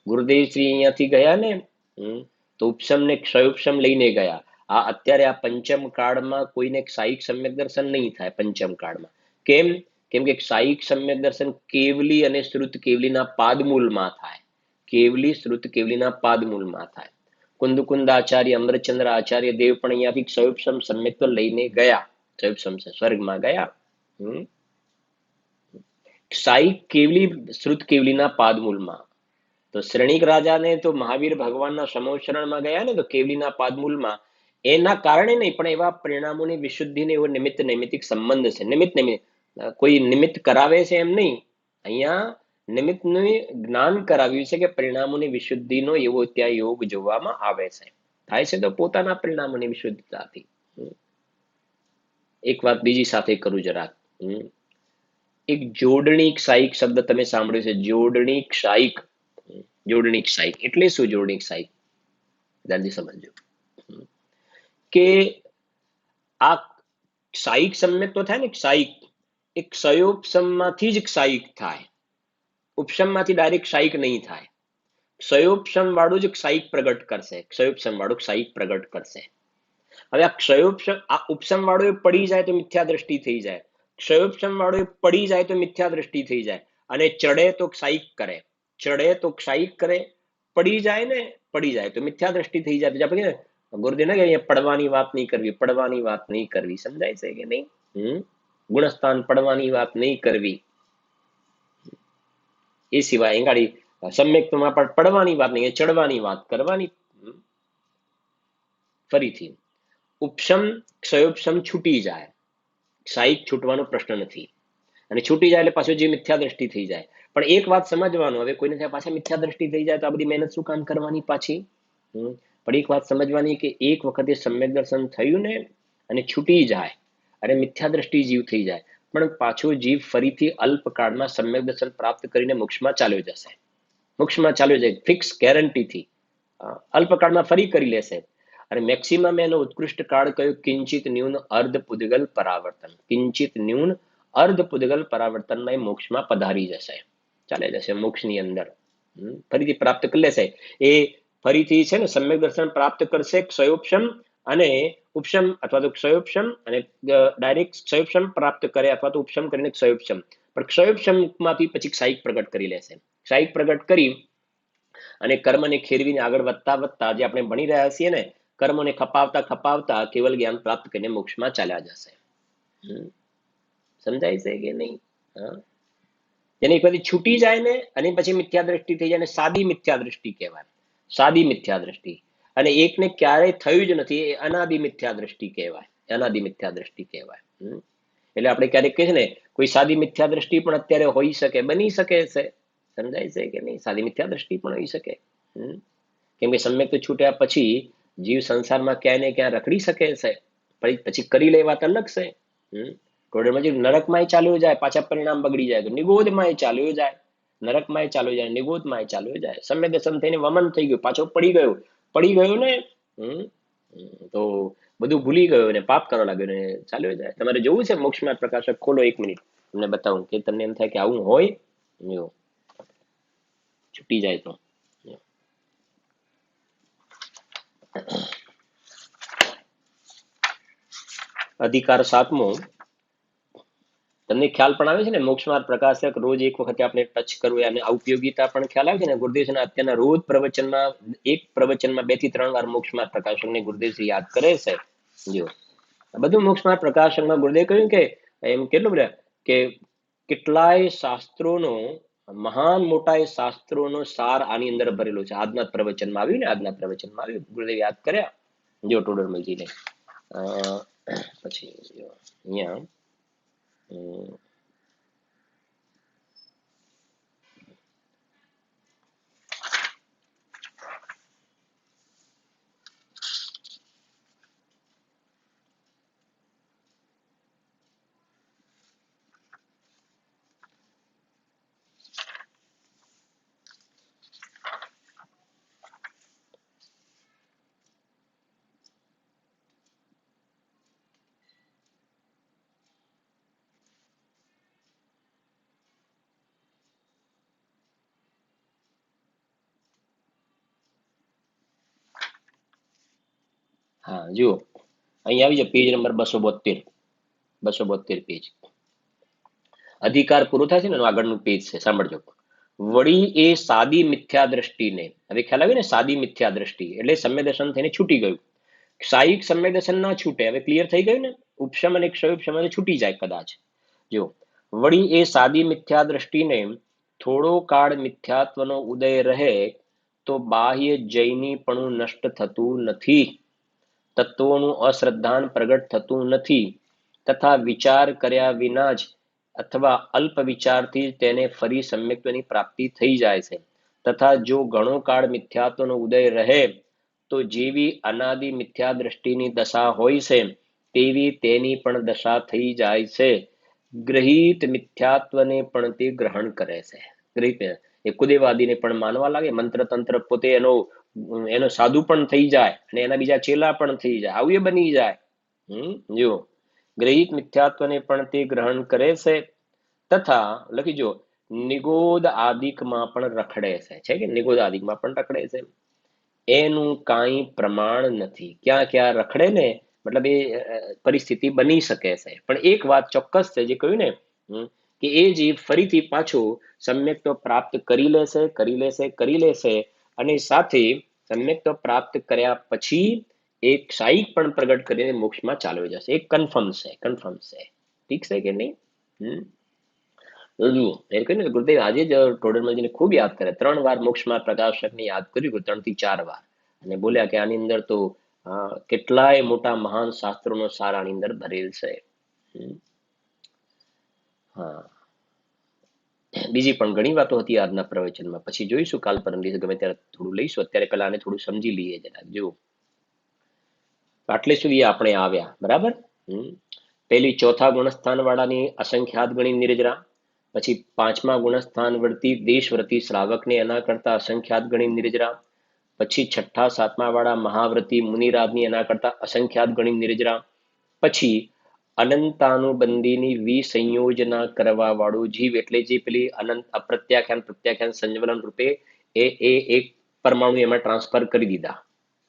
ગુરુદેવ શ્રી અહીંયાથી ગયા ને, તો ઉપસમ ને ક્ષયોપસમ લઈને ગયા. અત્યારે આ પંચમ કાળમાં કોઈને ક્ષાયિક સમ્યક દર્શન નહીં થાય. પંચમ કાળમાં કેમ? કેમ કે ક્ષાયિક સમ્યક દર્શન કેવલી અને શ્રુત કેવલીના પાદમૂલમાં થાય. કેવલી, શ્રુત કેવલીના પાદમૂલમાં થાય. કુંદ આચાર્ય, અમૃતચંદ્ર આચાર્ય દેવ પણ અહીંયાથી ક્ષયોપસમ સમ્યક્ત્વ લઈને ગયા. ક્ષયોપસમ સ્વર્ગમાં ગયા. ક્ષાયિક કેવલી, શ્રુત કેવલીના પાદમૂલમાં. તો શ્રેણિક રાજાને તો મહાવીર ભગવાનના સમોશરણમાં ગયા ને, તો કેવલીના પાદમૂલમાં. એના કારણે નહીં, પણ એવા પરિણામોની વિશુદ્ધિને એવો નૈમિત્તિક સંબંધ છે. નિમિત્ત કોઈ નિમિત્ત કરાવે છે એમ નહીં. અહીંયા નિમિત્તનું જ્ઞાન કરાવ્યું છે કે પરિણામોની વિશુદ્ધિનો એવો ત્યાં યોગ જોવામાં આવે છે. થાય છે તો પોતાના પરિણામોની વિશુદ્ધતાથી. એક વાત બીજી સાથે કરું જરાક. એક જોડણીક સાહિક શબ્દ તમે સાંભળ્યો છે, જોડણીક સાહિક. જોડણીક સાહિક એટલે શું? જોડણીક સાહિક જલ્દી સમજો કે આ સાહિક સમ્યક તો થાય ને, સાહિક એક ક્ષયોપશમમાંથી જ સાહિક થાય, ઉપશમમાંથી ડાયરેક્ટ સાહિક નહીં થાય. ક્ષયોપશમ વાળું જ સાહિક પ્રગટ કરશે, ક્ષયોપશમ વાળું સાહિક પ્રગટ કરશે. હવે આ ક્ષયોપશમ, આ ઉપશમ વાળો પડી જાય તો મિથ્યા દ્રષ્ટિ થઈ જાય, ક્ષયોપશમ વાળો પડી જાય તો મિથ્યા દ્રષ્ટિ થઈ જાય, અને ચડે તો સાહિક કરે, ચડે તો સાહિક કરે, પડી જાય ને, પડી જાય તો મિથ્યા દ્રષ્ટિ થઈ જાય. બીજા આપણે ગુરુદેવ ને કે પડવાની વાત નહીં કરવી, પડવાની વાત નહીં કરવી, સમજાય છે કે નહીં? ગુણસ્થાન પડવાની વાત નહીં કરવી. એ સિવાય ગાડી સમ્યક્તમાં પણ પડવાની વાત નહીં, ચડવાની વાત કરવાની. ફરીથી ઉપશમ ક્ષયોપશમ છૂટી જાય, સાહિક છૂટવાનો પ્રશ્ન નથી, અને છૂટી જાય એટલે પાછું જે મિથ્યા દ્રષ્ટિ થઈ જાય. પણ એક વાત સમજવાનું, હવે કોઈને ત્યાં પાછા મિથ્યા દ્રષ્ટિ થઈ જાય તો આ બધી મહેનત શું કામ કરવાની પાછી? પણ એક વાત સમજવાની કે એક વખતે સમ્યક દર્શન થયું ને અને છૂટી જાય અને મિથ્યા દ્રષ્ટિ જીવ થઈ જાય, પણ પાછો જીવ ફરીથી અલ્પકાળમાં સમ્યક દર્શન પ્રાપ્ત કરીને મોક્ષમાં ચાલ્યો જશે, મોક્ષમાં ચાલ્યો જાય ફિક્સ ગેરંટીથી. અલ્પકાળમાં ફરી કરી લેશે. અને મેક્સિમમ એનો ઉત્કૃષ્ટ કાળ કયો? કિંચિત ન્યૂન અર્ધ પુદ્ગલ પરાવર્તન, કિંચિત ન્યૂન અર્ધ પુદ્ગલ પરાવર્તનમાં મોક્ષમાં પધારી જશે, ચાલે જશે મોક્ષની અંદર, ફરીથી પ્રાપ્ત કરી લેશે. એ ફરીથી છે ને સમ્યક દર્શન પ્રાપ્ત કરશે, ક્ષયોપશમ અને ઉપશમ, અથવા તો ક્ષયોપશમ અને ડાયરેક્ટ ક્ષયોપશમ પ્રાપ્ત કરે, અથવા તો ઉપશમ કરીને ક્ષયોપશમ, પણ ક્ષયોપશમમાંથી પછી સાહિક પ્રગટ કરી લેશે. સાહિક પ્રગટ કરી અને કર્મને ખેરવીને આગળ વધતા વધતા, જે આપણે ભણી રહ્યા છીએ ને, કર્મોને ખપાવતા ખપાવતા કેવલ જ્ઞાન પ્રાપ્ત કરીને મોક્ષમાં ચાલ્યા જશે. સમજાય છે કે નહીં? જેની પછી છૂટી જાય ને અને પછી મિથ્યા દ્રષ્ટિ થઈ જાય ને, સાદી મિથ્યા દ્રષ્ટિ કહેવાય, સાદી મિથ્યા દ્રષ્ટિ. અને એકને ક્યારેય થયું જ નથી એ અનાદિ મિથ્યા દ્રષ્ટિ કહેવાય, અનાદિ મિથ્યા દ્રષ્ટિ કહેવાય. એટલે આપણે ક્યારેક કહીએ ને કોઈ સાદી મિથ્યા દ્રષ્ટિ પણ અત્યારે હોઈ શકે, બની શકે છે, સમજાય છે કે નહીં? સાદી મિથ્યા દ્રષ્ટિ પણ હોઈ શકે. કેમ કે સમ્યક તો છૂટ્યા પછી જીવ સંસારમાં ક્યાંય ને ક્યાં રખડી શકે છે, પછી કરી લે વાત અલગ છે. નરકમાં ચાલ્યો જાય, પાછા પરિણામ બગડી જાય તો નિગોદમાં ચાલ્યો જાય, નરકમાં ચાલ્યો જાય, નિગોદમાં ચાલ્યો જાય. સમ્યક દર્શન થઈને વમન થઈ ગયું, પાછો પડી ગયો ને, તો બધું ભૂલી ગયો ને પાપ કરવા લાગ્યો ને ચાલ્યો જાય. તમારે જોવું છે મોક્ષમાં પ્રકાશક? ખોલો 1 મિનિટ, તમને બતાવું કે તમને એમ થાય કે આવું હોય, છૂટી જાય તો. અધિકાર 7મો, તમને ખ્યાલ પણ આવે છે ને મોક્ષ માર્ગ પ્રકાશક રોજ એક વખતે આપણે ટચ કરવું, અને ઉપયોગિતા પણ ખ્યાલ આવે છે ને. ગુરુદેવના અત્યારના રોજ પ્રવચનમાં, એક પ્રવચનમાં 2 થી 3 વાર મોક્ષ માર્ગ પ્રકાશકને ગુરુદેવજી યાદ કરે છે. જો બધું મોક્ષ માર્ગ પ્રકાશકમાં ગુરુદેવ કહ્યું કે એમ કેટલું બધા કે કેટલાય શાસ્ત્રોનો, મહાન મોટા શાસ્ત્રોનો સાર આની અંદર ભરેલો છે. આજના પ્રવચનમાં આવ્યું ને, આજના પ્રવચનમાં આવ્યું, ગુરુદેવ યાદ કર્યા જો ટોડરમલજીને. પછી અહીંયા હા જુઓ, અહીં આવી જાય પેજ નંબર 272, 272 પેજ. અધિકાર પૂરો થાય છે ને આગળનું પેજ છે, સાંભળજો. વળી એ સાદી મિથ્યા દ્રષ્ટિને, હવે ખ્યાલ આવ્યો ને, સાદી મિથ્યા દ્રષ્ટિ એટલે સમ્યક દર્શન થઈને છૂટી ગયું. સાહિક સમ્યક દર્શન ના છૂટે, હવે ક્લિયર થઈ ગયું ને, ઉપશમ અને ક્ષયોપશમ છૂટી જાય કદાચ. જો વળી એ સાદી મિથ્યા દ્રષ્ટિને થોડો કાળ મિથ્યાત્વનો ઉદય રહે તો બાહ્ય જૈનીપણું નષ્ટ થતું નથી, તત્વોનું અશ્રદ્ધાન પ્રગટ થતું નથી, તથા વિચાર કર્યા વિના જ અથવા અલ્પ વિચારથી તેને ફરી સમ્યક્ત્વની પ્રાપ્તિ થઈ જાય છે. તથા જો ઘણો કાળ મિથ્યાત્વનો ઉદય રહે તો જેવી અનાદિ મિથ્યા દ્રષ્ટિની દશા હોય છે તેવી તેની પણ દશા થઈ જાય છે. ગ્રહિત મિથ્યાત્વને પણ તે ગ્રહણ કરે છે. ગ્રહિત એ કુદેવાદીને પણ માનવા લાગે, મંત્ર તંત્ર પોતે એનો સાધુ પણ થઈ જાય અને એના બીજા ચેલા પણ થઈ જાય, આવું એ બની જાય. જો ગ્રહિત મિથ્યાત્વને પણ તે ગ્રહણ કરે છે તથા લખીજો નિગોદ આદિકમાં પણ રખડે છે કે નિગોદ આદિકમાં પણ રખડે છે. એનું કાંઈ પ્રમાણ નથી. ક્યાં ક્યાં રખડે ને, મતલબ એ પરિસ્થિતિ બની શકે છે. પણ એક વાત ચોક્કસ છે, જે કહ્યું ને કે એ જીવ ફરીથી પાછો સમ્યક્ત્વ પ્રાપ્ત કરી લેશે અને સાથે સમ્યક્ત્વ પ્રાપ્ત કર્યા પછી એક સાઈક પણ પ્રગટ કરીને મોક્ષમાં ચાલ્યો જશે. એ કન્ફર્મ છે. ઠીક છે કે નહીં? જુઓ એ કહ્યું ને ગુરુદેવ આજે જ ટોડરમલજીને ખૂબ યાદ કરે, 3 વાર મોક્ષમાં પ્રકાશકને યાદ કર્યું, 3 થી 4 વાર, અને બોલ્યા કે આની અંદર તો કેટલાય મોટા મહાન શાસ્ત્રોનો સાર આની અંદર ભરેલ છે. હા, બીજી પણ ઘણી વાતો હતી આજના પ્રવચનમાં, પછી જોઈશું કાલ પરમ દિવસે ગમે ત્યારે થોડું લઈશું. અત્યારે પહેલા આને થોડું સમજી લઈએ જરા. જો આટલે સુધી આપણે આવ્યા, બરાબર. પહેલી ચોથા ગુણસ્થાન વાળાની અસંખ્યાત ગણી નિર્જરા, પછી 5મા ગુણસ્થાન વર્તી દેશવ્રતી શ્રાવકને એના કરતા અસંખ્યાત ગણી નિર્જરા, પછી 6ઠા 7મા વાળા મહાવ્રતી મુનિરાજની એના કરતા અસંખ્યાત ગણી નિર્જરા, પછી અનંતાનુબંધીની વિસંયોજના કરવા વાળું જીવ, એટલે જે પેલી અનંત પ્રત્યાખ્યાન સંજ્વલન રૂપે એ એક પરમાણુ એમાં ટ્રાન્સફર કરી દીધા,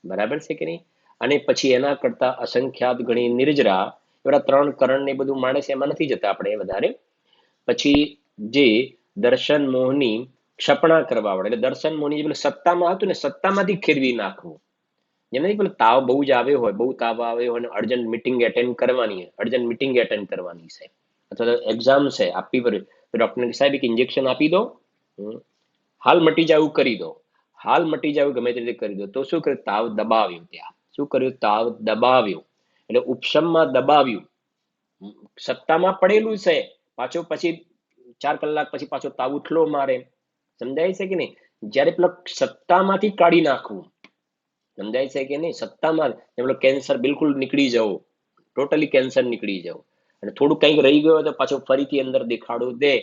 બરાબર છે કે નહીં? અને પછી એના કરતા અસંખ્યાત ગણી નિર્જરા, એવા 3 કરણ ને બધું માણે છે, એમાં નથી જતા આપણે વધારે. પછી જે દર્શન મોહની ક્ષપણા કરવા વાળા, એટલે દર્શન મોહની જે સત્તામાં હતું ને, સત્તામાંથી ખેરવી નાખવું. જેમ પેલો તાવ બહુ જ આવ્યો હોય, બહુ તાવ આવ્યો હોય અને અર્જન્ટ મિટિંગ એટેન્ડ કરવાની છે, અથવા તો એક્ઝામ છે આપવી પડે, તો ડોક્ટર સાહેબ એક ઇન્જેક્શન આપી દો, હાલ મટી જાય કરી દો, હાલ મટી જાય ગમે તે રીતે કરી દો. તો શું કર્યું? તાવ દબાવ્યું. ત્યાં શું કર્યું? તાવ દબાવ્યું, એટલે ઉપશમમાં દબાવ્યું. સત્તામાં પડેલું છે, પાછો પછી 4 કલાક પછી પાછો તાવ ઉઠલો મારે. સમજાય છે કે નહીં? જ્યારે પેલો સત્તામાંથી કાઢી નાખવું, સમજાય છે કે નહીં? સત્તામાં પેલો કેન્સર બિલકુલ નીકળી જવો, ટોટલી કેન્સર નીકળી જવું, અને થોડું કંઈક રહી ગયો તો પાછો ફરીથી અંદર દેખાડો દે.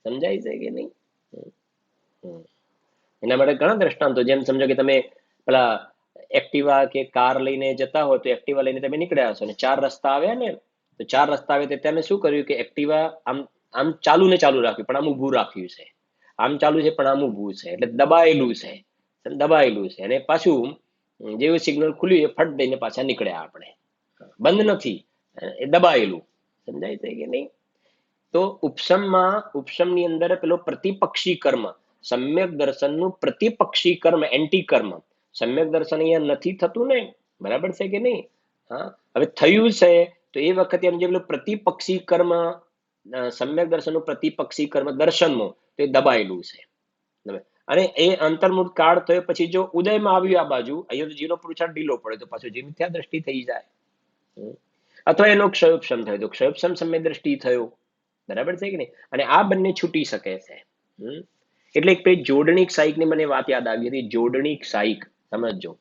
સમજાય છે કે નહીં? એના માટે ઘણા દ્રષ્ટાંતો, જેમ સમજો કે તમે પેલા એક્ટિવા કે કાર લઈને જતા હો, તો એક્ટિવા લઈને તમે નીકળ્યા હશો અને 4 રસ્તા આવ્યા ને, તો 4 રસ્તા આવે તો તમે શું કર્યું કે એક્ટિવા આમ ચાલુ ને ચાલુ રાખ્યું, પણ આમ ઊભું રાખ્યું છે. આમ ચાલુ છે પણ આમ ઊભું છે, એટલે દબાયેલું છે. અને પાછું જેવું સિગ્નલ ખુલ્યું એ ફટ દઈને પાછા નીકળ્યા આપણે, બંધ નથી, એ દબાયેલું. સમજાય છે કે નહીં? તો ઉપશમની અંદર પેલો પ્રતિપક્ષી કર્મ, સમ્યક દર્શનનું પ્રતિપક્ષી કર્મ, એન્ટી કર્મ, સમ્યક દર્શન અહીંયા નથી થતું ને, બરાબર છે કે નહીં? હા, હવે થયું છે તો એ વખતે એમ જે પેલું પ્રતિપક્ષી કર્મ, સમ્યક દર્શનનું પ્રતિપક્ષી કર્મ દર્શનમાં, તો એ દબાયેલું છે. અને એ અંતર્મુખ કાળ થયો પછી જો ઉદયમાં આવ્યું આ બાજુ, અહીંયા તો જીવનો પુરુષાર્થ ઢીલો પડે તો પાછું જે મિથ્યા દ્રષ્ટિ થઈ જાય, અથવા એનો ક્ષયોપશમ થયો તો ક્ષયોપશમ સમ્યક દ્રષ્ટિ થયો, બરાબર છે કે નહીં? અને આ બંને છૂટી શકે છે. એટલે એક પેલી જોડણીક સાઈકની મને વાત યાદ આવી હતી. જોડણીક સાઈક સમજો.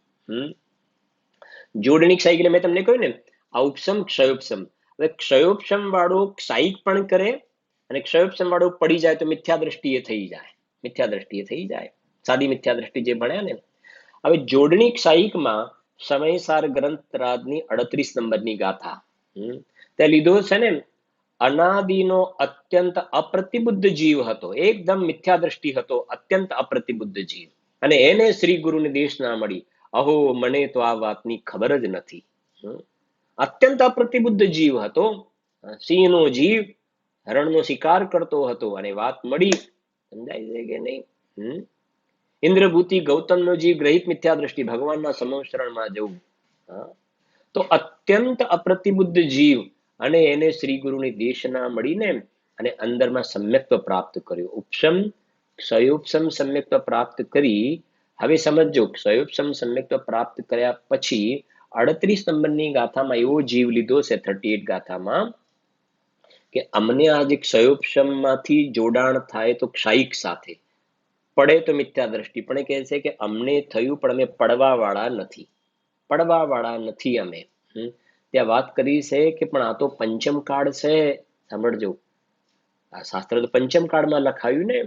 જોડણીક સાઈક એટલે મેં તમને કહ્યું ને, ઔપસમ ક્ષયોપસમ. હવે ક્ષયોપસમ વાળો સાઈક પણ કરે અને ક્ષયોપસમ વાળો પડી જાય તો મિથ્યા દ્રષ્ટિએ થઈ જાય. સાદી મિથ્યા દ્રષ્ટિ જે ભણ્યા ને. હવે જોડણીક સાઈકમાં સમયસાર ગ્રંથરાજની 38 નંબરની ગાથા તે લીધો છે ને, અનાદિનો અત્યંત અપ્રતિબુદ્ધ જીવ હતો, એકદમ મિથ્યા દ્રષ્ટિ હતો, અત્યંત અપ્રતિબુદ્ધ જીવ, અને એને શ્રી ગુરુની દેશ ના મળી. અહો, મને તો આ વાતની ખબર જ નથી. અત્યંત અપ્રતિબુદ્ધ જીવ હતો, સિંહનો જીવ, હરણનો શિકાર કરતો હતો, અને વાત મળી. સમજાય છે કે નહીં? ઇન્દ્રભૂતિ ગૌતમનો જીવ, ગ્રહિત મિથ્યા દ્રષ્ટિ, ભગવાનના સમશરણમાં જવું. તો અત્યંત અપ્રતિબુદ્ધ જીવ, અને એને શ્રી ગુરુની દેશના મળીને અને અંદરમાં સમ્યક્ત્વ પ્રાપ્ત કર્યું. ઉપશમ ક્ષયોપશમ સમ્યક્ત્વ પ્રાપ્ત કરી. હવે સમજો, ક્ષયોપશમ સમ્યક્ત્વ પ્રાપ્ત કર્યા પછી 38 નંબરની ગાથામાં એવો જીવ લીધો છે, 38 ગાથામાં, કે અમને આજે ક્ષયોપશમમાંથી જોડાણ થાય તો ક્ષાયિક સાથે, પડે તો મિથ્યા દ્રષ્ટિ, પણ એ કહે છે કે અમને થયું પણ અમે પડવા વાળા નથી, પડવા વાળા નથી અમે. ત્યાં વાત કરી છે કે પણ આ તો પંચમ કાળ છે. સાંભળજો, આ શાસ્ત્ર તો પંચમ કાળમાં લખાયું ને,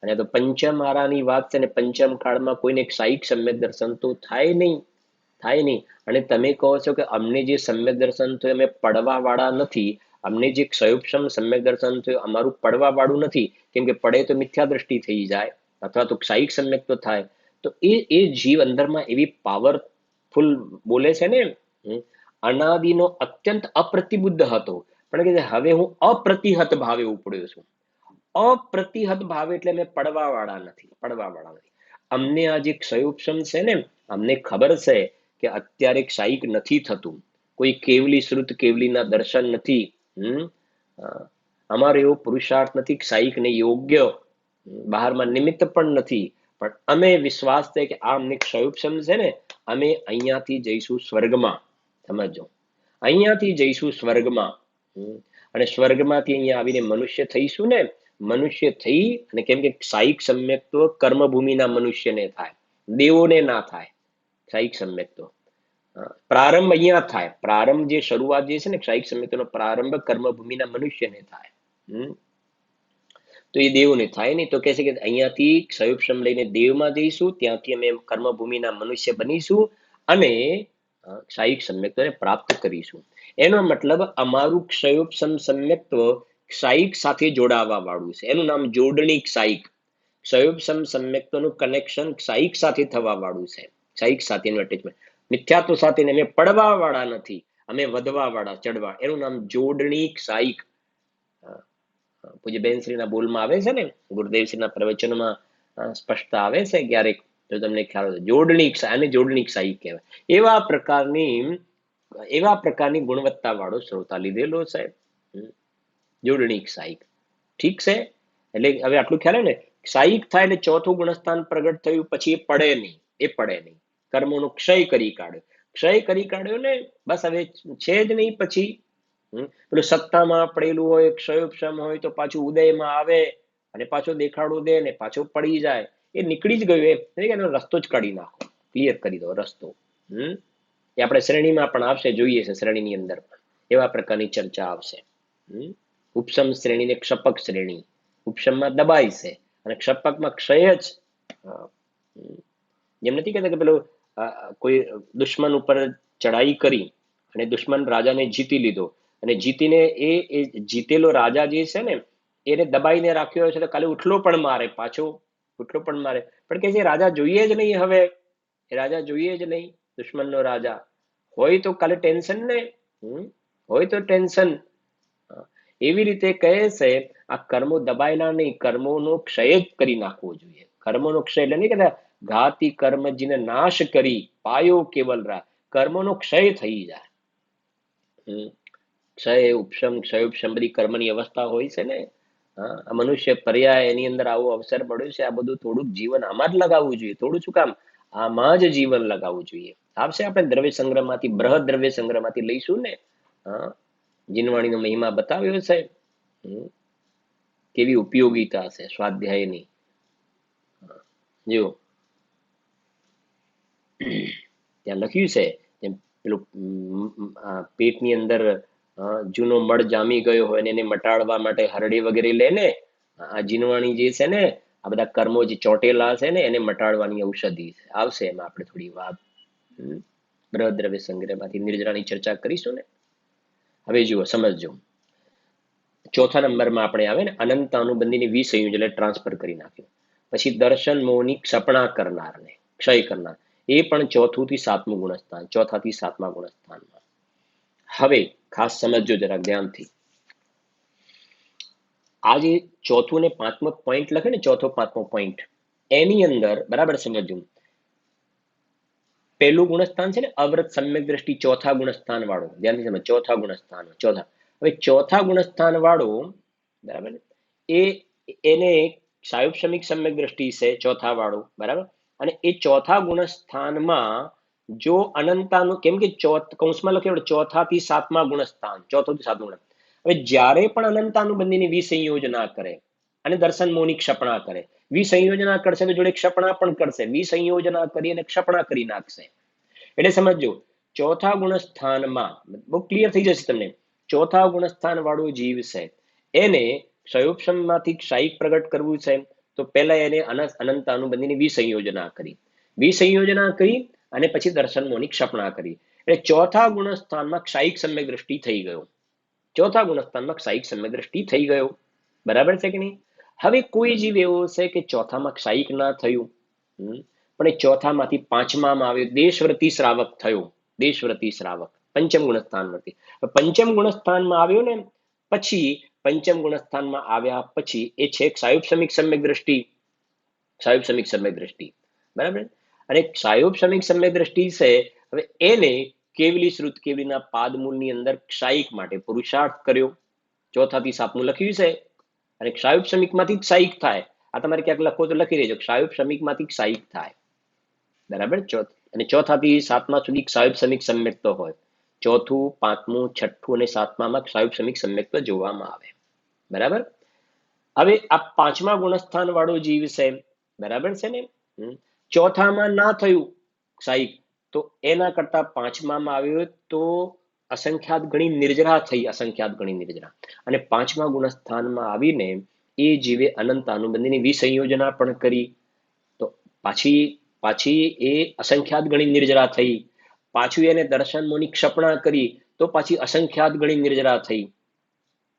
અને તો પંચમ આરાની વાત છે ને, પંચમ કાળમાં કોઈને સાઈક સમ્યક દર્શન તો થાય નહીં, થાય નહીં. અને તમે કહો છો કે અમને જે સમ્યક દર્શન થયું અમે પડવા વાળા નથી, અમને જે ક્ષયોપશમ સમ્યક દર્શન થયું અમારું પડવા વાળું નથી, કેમ કે પડે તો મિથ્યા દ્રષ્ટિ થઈ જાય, અથવા તો ક્ષાયિક સમ્યક તો થાય. તો એ જીવ અંદરમાં એવી પાવરફુલ બોલે છે ને, અનાદિનો અત્યંત અપ્રતિબુદ્ધ હતો, પણ કે હવે હું અપ્રતિહત ભાવે ઉપડ્યો છું. અપ્રતિહત ભાવે એટલે અમે પડવા વાળા નથી, પડવા વાળા નથી. અમને આ જે ક્ષયોપશમ છે ને, અમને ખબર છે કે અત્યારે ક્ષાયિક નથી થતું, કોઈ કેવલી શ્રુત કેવલીના દર્શન નથી. અમારો એવો પુરુષાર્થ નથી ક્ષાયિકને યોગ્ય, બહારમાં નિમિત્ત પણ નથી, પણ અમે વિશ્વાસ છે કે આ અમને ક્ષયોપશમ છે ને, અમે અહીંયાથી જઈશું સ્વર્ગમાં. સમજો, અહીંયાથી જઈશું સ્વર્ગમાં, અને સ્વર્ગમાંથી અહીંયા આવીને મનુષ્ય થઈશું ને, મનુષ્ય થઈ, અને કેમ કે ક્ષાયિક સમ્યક્ત્વ કર્મભૂમિના મનુષ્યને થાય, દેવોને ના થાય. ક્ષાયિક સમ્યક્ત્વ પ્રારંભ અહીંયા થાય, પ્રારંભ જે શરૂઆત જે છે ને ક્ષાયિક સમ્યક્ત્વનો પ્રારંભ કર્મભૂમિના મનુષ્યને થાય. તો એ દેવોને થાય નહીં, તો કહે છે કે અહીંયાથી ક્ષયોપશમ લઈને દેવમાં જઈશું, ત્યાંથી અમે કર્મભૂમિના મનુષ્ય બનીશું, અને ક્ષાયિક સમ્યક્ત્વને પ્રાપ્ત કરીશું. એનો મતલબ અમારું ક્ષયોપશમ સમ્યક્ત્વ ક્ષાયિક સાથે જોડાવા વાળું છે, એનું નામ જોડણી ક્ષાયિક. ક્ષયોપશમ સમ્યક્ત્વનું કનેક્શન ક્ષાયિક સાથે થવા વાળું છે, ક્ષાયિક સાથેનું અટેચમેન્ટ. મિથ્યાત્વ સાથે અમે પડવા વાળા નથી, અમે વધવા વાળા, ચડવા, એનું નામ જોડણી ક્ષાયિક. પૂજ્ય બેનશ્રીના બોલમાં આવે છે ને, ગુરુદેવશ્રીના પ્રવચનમાં સ્પષ્ટ આવે છે ક્યારેક, જો તમને ખ્યાલ હોય, જોડણી અને જોડણી ક્ષાયિક કહેવાય. એવા પ્રકારની ગુણવત્તા વાળો શ્રોતા લીધેલો છે, જોડણી ક્ષાયિક. ઠીક છે, એટલે હવે આટલું ખ્યાલ ને, ક્ષાયિક થાય એટલે ચોથું ગુણસ્થાન પ્રગટ થયું, પછી એ પડે નહીં, એ પડે નહીં, કર્મોનો ક્ષય કરી કાઢ્યો, ક્ષય કરી કાઢ્યો ને, બસ હવે છે જ નહીં. પછી પેલું સત્તામાં પડેલું હોય, ક્ષયોપશમ હોય, તો પાછું ઉદયમાં આવે અને પાછો દેખાડો દે ને પાછો પડી જાય, એ નીકળી જ ગયું, એનો રસ્તો જ કાઢી નાખો, ક્લિયર કરી દો રસ્તો. એ આપણે શ્રેણીમાં પણ આવશે, જોઈએ છે શ્રેણીની અંદર પણ એવા પ્રકારની ચર્ચા આવશે. ઉપશમ શ્રેણીને ક્ષપક શ્રેણી, ઉપશમમાં દબાય છે અને ક્ષપકમાં ક્ષય જ. એમ નથી કહેતા કે પેલો કોઈ દુશ્મન ઉપર ચડાઈ કરી અને દુશ્મન રાજાને જીતી લીધો, અને જીતીને એ જીતેલો રાજા જે છે ને, એને દબાઈને રાખ્યો છે, તો કાલે ઉઠલો પણ મારે, પાછો ઉઠલો પણ મારે, પણ કે જે રાજા જોઈએ જ નહીં, હવે એ રાજા જોઈએ જ નહીં, દુશ્મનનો રાજા હોય તો કાલે ટેન્શન ને, હોય તો ટેન્શન. એવી રીતે કહે છે, આ કર્મો દબાયેલા નહીં, કર્મોનો ક્ષય જ કરી નાખવો જોઈએ. કર્મોનો ક્ષય એટલે નહીં કહેતા ઘાતી કર્મ જીને નાશ કરી પાયો કેવલ રા, કર્મોનો ક્ષય થઈ જાય. ક્ષય ઉપશમ ક્ષયોપશમ બધી કર્મની અવસ્થા હોય છે ને. આ મનુષ્ય પર્યાય એની અંદર આવો અવસર પડ્યો છે, આ બધું થોડુંક જીવન આમાં જ લગાવવું જોઈએ, થોડું શું કામ આમાં જ જીવન લગાવવું જોઈએ. આવશે આપણે દ્રવ્ય સંગ્રહમાંથી, બૃહદ દ્રવ્ય સંગ્રહમાંથી લઈશું ને. જીનવાણીનો મહિમા બતાવ્યો છે, કેવી ઉપયોગીતા છે સ્વાધ્યાયની. જો ત્યાં લખ્યું છે, પેલું પેટની અંદર જૂનો મળ જામી ગયો હોય ને એને મટાડવા માટે હરડી વગેરે લે ને, આ જીનવાણી જે છે ને, આ બધા કર્મો જે ચોટેલા છે ને, એને મટાડવાની ઔષધિ છે. આવશે એમાં આપણે થોડી વાત બૃહદ દ્રવ્ય સંગ્રહમાંથી નિર્જરાની ચર્ચા કરીશું ને. હવે જુઓ, સમજજો, ચોથા નંબરમાં આપણે આવે ને અનંત અનુબંધીની વિસંયોજન, એટલે ટ્રાન્સફર કરી નાખ્યું. પછી દર્શન મોહની ક્ષપણા કરનારને, ક્ષય કરનાર, એ પણ ચોથું થી સાતમું ગુણસ્થાન, ચોથાથી સાતમા ગુણસ્થાનમાં. હવે ખાસ સમજજો જરા ધ્યાનથી, આ જે ચોથું ને પાંચમો પોઈન્ટ લખે ને, ચોથો પાંચમો પોઈન્ટ, એની અંદર બરાબર સમજવું. પહેલું ગુણસ્થાન છે ને અવ્રત સમ્યક દ્રષ્ટિ, ચોથા ગુણસ્થાન વાળો, ધ્યાનથી સમજ, ચોથા ગુણસ્થાન, ચોથા. હવે ચોથા ગુણસ્થાન વાળો, બરાબર, એને સાયુપશમિક સમ્યક દ્રષ્ટિ છે ચોથા વાળો, બરાબર. અને એ ચોથા ગુણસ્થાનમાં જો અનંતાનું, કેમ કે કૌંસમાં લખ્યું ચોથા થી સાતમા ગુણસ્થાન, ચોથો થી સાતમા ગુણ. હવે જ્યારે પણ અનંતાનુબંધીની વિસંયોજના કરે, અને દર્શન મોની ક્ષપણા કરે. વિસંયોજના કરશે તો જોડે ક્ષપણા પણ કરશે. વિસંયોજના કરી અને ક્ષપણા કરી નાખશે. એટલે સમજો, ચોથા ગુણસ્થાનમાં બહુ ક્લિયર થઈ જશે તમને. ચોથા ગુણસ્થાન વાળો જીવ છે એને ક્ષયોપશમમાંથી ક્ષાયિક પ્રગટ કરવું છે, તો પહેલા એને અનંતાનુબંધીની વિસંયોજના કરી. વિસંયોજના કરી અને પછી દર્શન મોની ક્ષપણા કરી. એટલે ચોથા ગુણસ્થાનમાં ક્ષાયિક સમ્યક દ્રષ્ટિ થઈ ગયો. ચોથા ગુણસ્થાનમાં ક્ષાયિક સમ્યક દ્રષ્ટિ થઈ ગયો. બરાબર છે કે નહીં? હવે કોઈ જીવ એવો છે કે ચોથામાં ક્ષાયિક ના થયું, પણ એ ચોથામાંથી પાંચમામાં આવ્યો, દેશવ્રતિ શ્રાવક થયો. દેશવ્રતિ શ્રાવક પંચમ ગુણસ્થાન વર્તી. પંચમ ગુણસ્થાનમાં આવ્યો ને, પછી પંચમ ગુણસ્થાનમાં આવ્યા પછી એ છે ક્ષાયુપશમિક સમ્યક દ્રષ્ટિ. ક્ષાયુપશમિક સમ્યક દ્રષ્ટિ, બરાબર. અને ક્ષાયુપશમિક સમ્યક દ્રષ્ટિ છે. હવે એને કેવલી શ્રુત કેવલીના પાદમૂળની અંદર ક્ષાયિક માટે પુરુષાર્થ કર્યો. ચોથાથી સાતમું લખ્યું છે. અને ક્ષાયુપશમિકમાંથી ક્ષાયિક થાય. આ તમારે ક્યાંક લખો તો લખી દેજો, ક્ષાયુપશમિકમાંથી ક્ષાયિક થાય. બરાબર. અને ચોથાથી સાતમા સુધી ક્ષાયુપશમિક સમ્યક્ત હોય. ચોથું, પાંચમું, છઠ્ઠું અને સાતમામાં ક્ષાયુપશમિક સમ્યક્ત જોવામાં આવે. બરાબર. હવે આ પાંચમા ગુણસ્થાન વાળો જીવ છે, બરાબર છે ને. ચોથામાં ના થયું ક્ષાયિક, તો એના કરતા પાંચમામાં આવ્યો તો અસંખ્યાત ગણી નિર્જરા થઈ. અસંખ્યાત ગણી નિર્જરા. અને પાંચમા ગુણસ્થાનમાં આવીને એ જીવે અનંત અનુબંધીની વિસંયોજના પણ કરી. તો પાછી એ અસંખ્યાત ગણી નિર્જરા થઈ. પાછું એને દર્શન મોની ક્ષપણા કરી, તો પાછી અસંખ્યાત ગણી નિર્જરા થઈ.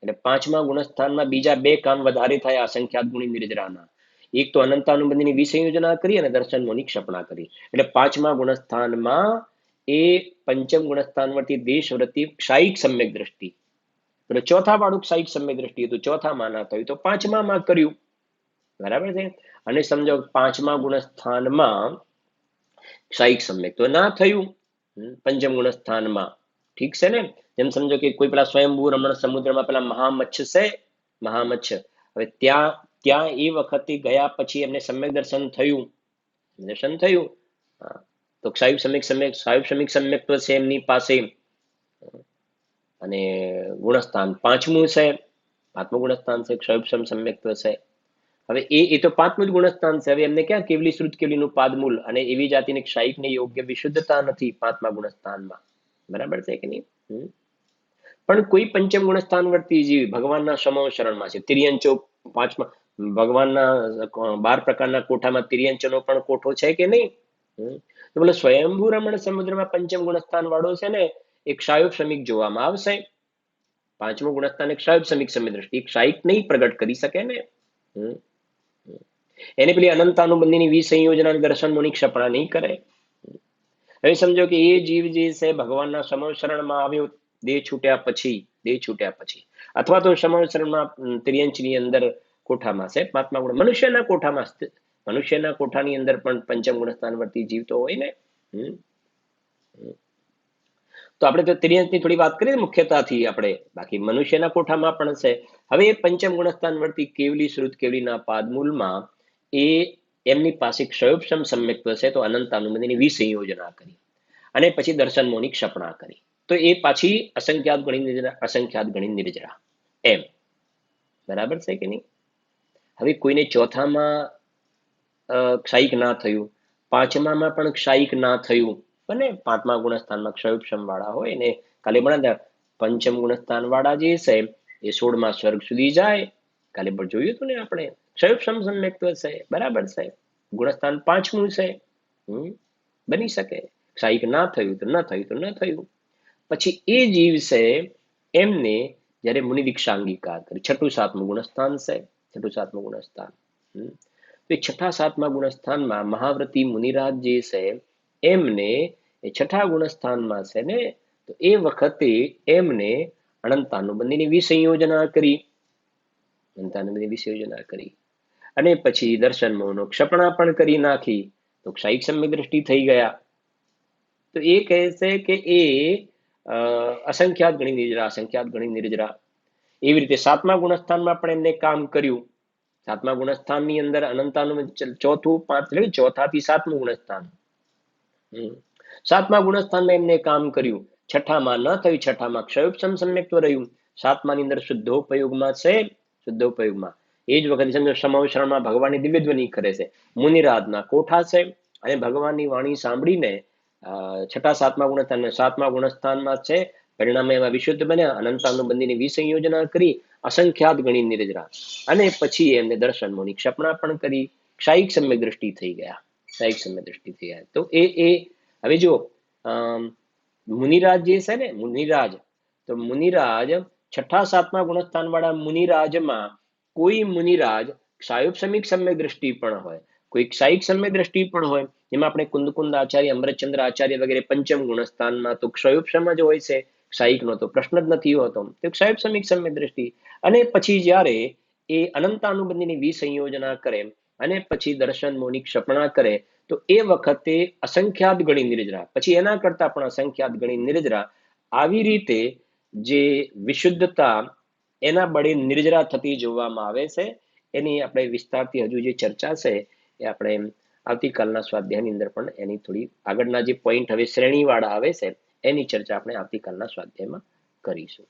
એટલે પાંચમા ગુણસ્થાનમાં બીજા બે કામ વધારે થયા અસંખ્યાત ગુણી નિર્જરાના. એક તો અનંતાનુબંધીની વિસંયોજના કરી અને દર્શન મોની ક્ષપણા કરી. એટલે પાંચમા ગુણસ્થાનમાં એ પંચમ ગુણસ્થાન વરથી દેશવ્રતિ ક્ષાયિક સમ્યક દ્રષ્ટિ. એટલે ચોથા વાળું ક્ષાયિક સમ્યક દ્રષ્ટિ હતું, ચોથામાં ના થયું તો પાંચમામાં કર્યું. બરાબર છે. અને સમજો પાંચમા ગુણસ્થાનમાં ક્ષાયિક સમ્યક તો ના થયું પંચમ ગુણસ્થાનમાં. ઠીક છે ને. જેમ સમજો કે કોઈ પેલા સ્વયંભૂ રમણ સમુદ્રમાં પેલા મહામચ્છ છે, મહામચ્છ. હવે ત્યાં એ વખતે ગયા પછી એમને સમ્યક દર્શન થયું. દર્શન થયું તો ક્ષાયુપશમિક સમ્યક્ત્વ છે એમની પાસે. અને ગુણસ્થાન પાંચમું છે, પાંચમું ગુણસ્થાન છે, ક્ષયુપશમ સમ્યક્ત્વ છે. હવે એ તો પાંચમું જ ગુણસ્થાન છે. હવે એમને ક્યાં કેવલી શ્રુત કેવલીનું પાદમૂલ અને એવી જાતિની ક્ષાયિકને યોગ્ય વિશુદ્ધતા નથી પાંચમા ગુણસ્થાનમાં. બરાબર છે કે નહીં? પણ કોઈ પંચમ ગુણસ્થાન વર્તી જીવ ભગવાનના સમો શરણમાં છે. તિર્યંચો પાંચમા ભગવાનના 12 પ્રકારના કોઠામાં તિર્યંચનો પણ કોઠો છે કે નહીં? તો બોલે સ્વયંભૂ રમણ સમુદ્રમાં પંચમ ગુણસ્થાન વાળો છે ને, એક ક્ષાયુપશમિક જોવામાં આવશે. પાંચમું ગુણસ્થાન એક ક્ષાયુપશમિક સમ્યક દ્રષ્ટિ, ક્ષાયિક નહીં પ્રગટ કરી શકે ને. એને પેલી અનંતાનુબંધીની વિસંયોજના દર્શન મુનિ ક્ષપણા નહીં કરે. હવે સમજો કે એ જીવ જે છે ભગવાનના સમશરણમાં આવ્યો દેહ છૂટ્યા પછી, અથવા તો સમશરણમાં તિર્યંચની અંદર કોઠામાં છે પાંચમા ગુણ. મનુષ્યના કોઠાની અંદર પણ પંચમ ગુણસ્થાન વર્તી જીવ તો હોય ને. તો આપણે તો તિર્યંચની થોડી વાત કરીએ મુખ્યતાથી આપણે, બાકી મનુષ્યના કોઠામાં પણ છે. હવે એ પંચમ ગુણસ્થાન વર્તી કેવલી શ્રુત કેવલીના પાદમૂલમાં એ એમની પાસે ક્ષયોપશમ સમ્યક્ત્વ છે, તો અનંતાનુબંધીની વિસંયોજના કરી અને પછી દર્શન મોની ક્ષપણા કરી. તો એ પાછી અસંખ્યાત ગણી નિર્જરા એમ. બરાબર છે કે નહીં? હવે કોઈને ચોથામાં ક્ષાયિક ના થયું, પાંચમામાં પણ ક્ષાયિક ના થયું, અને પાંચમા ગુણસ્થાનમાં ક્ષયોપશમ વાળા હોય ને, કાલે ભણા પંચમ ગુણસ્થાન વાળા જે છે એ 16મા સ્વર્ગ સુધી જાય. કાલે પણ જોયું હતું ને આપણે, ક્ષયોપશમ સમ્યક્ત્વ છે. બરાબર છે. ગુણસ્થાન પાંચમું છે. બની શકે. ક્ષાયિક ના થયું તો ન થયું. પછી એ જીવ છે એમને જ્યારે મુનિ દીક્ષા અંગીકાર કરી, છઠ્ઠું સાતમું ગુણસ્થાન છે. છઠ્ઠું સાતમું ગુણસ્થાન. તો એ છઠ્ઠા સાતમા ગુણસ્થાનમાં મહાવ્રતી મુનિરાજ જે છે એમને એ છઠ્ઠા ગુણસ્થાનમાં છે ને, તો એ વખતે એમને અનંતાનુબંધીની વિસંયોજના કરી. અને પછી દર્શન મોહનો ક્ષપણા પણ કરી નાખી. તો ક્ષાયિક સમ્યક દ્રષ્ટિ થઈ ગયા. તો એ કહે છે કે એ અસંખ્યાત ગણી નિર્જરા. એવી રીતે સાતમા ગુણસ્થાનમાં પણ એમને કામ કર્યું. સાતમા ગુણસ્થાનની અંદર ચોથાથી સાતમું ગુણસ્થાન. સાતમા ગુણસ્થાનમાં એમને કામ કર્યું. છઠ્ઠામાં ન થયું, છઠ્ઠામાં ક્ષયોપશમ સમ્યક્ત્વ રહ્યું. સાતમાની અંદર શુદ્ધોપયોગમાં છે. શુદ્ધોપયોગમાં એ જ વખતે સમજો સમવસરણમાં ભગવાનની દિવ્ય ધ્વનિ કરે છે, મુનિરાજના કોઠા છે, અને ભગવાનની વાણી સાંભળીને છઠ્ઠા સાતમા ગુણસ્થાન સાતમા ગુણસ્થાનમાં છે, પરિણામે એમાં વિશુદ્ધ બન્યા, અનંતાનુબંધીની વિસંયોજના કરી, અસંખ્યાત ગણી નિરજરા, અને પછી એમને દર્શન મોની ક્ષપણા પણ કરી, ક્ષાયિક સમ્યક દ્રષ્ટિ થઈ ગયા, ક્ષાયિક સમ્યક દ્રષ્ટિ થઈ ગયા. તો એ હવે જો મુનિરાજ જે છે ને, મુનિરાજ, તો મુનિરાજ છઠ્ઠા સાતમા ગુણસ્થાન વાળા મુનિરાજમાં કોઈ મુનિરાજ ક્ષાયોપસમિક સમ્યક દ્રષ્ટિ પણ હોય, કોઈ ક્ષાયિક સમ્યક દ્રષ્ટિ પણ હોય. એમાં આપણે કુંદ આચાર્ય, અમૃતચંદ્ર આચાર્ય વગેરે પંચમ ગુણસ્થાનમાં તો ક્ષયોપસમ જ હોય છે, ક્ષાયિકનો તો પ્રશ્ન જ નથી હોતો, તો ક્ષયોપસમિક સમ્યક દ્રષ્ટિ. અને પછી જ્યારે એ અનંતાનુબંધીની વિસંયોજના કરે અને પછી દર્શન મોની ક્ષપણા કરે, તો એ વખતે અસંખ્યાત ગણી નિર્જરા, પછી એના કરતા પણ અસંખ્યાત ગણી નિર્જરા, આવી રીતે જે વિશુદ્ધતા એના બળે નિર્જરા થતી જોવામાં આવે છે. એની આપણે વિસ્તારથી હજુ જે ચર્ચા છે એ આપણે આવતીકાલના સ્વાધ્યાયની અંદર પણ એની થોડી આગળના જે પોઈન્ટ હવે શ્રેણીવાળા આવે છે એની ચર્ચા આપણે આવતીકાલના સ્વાધ્યાયમાં કરીશું.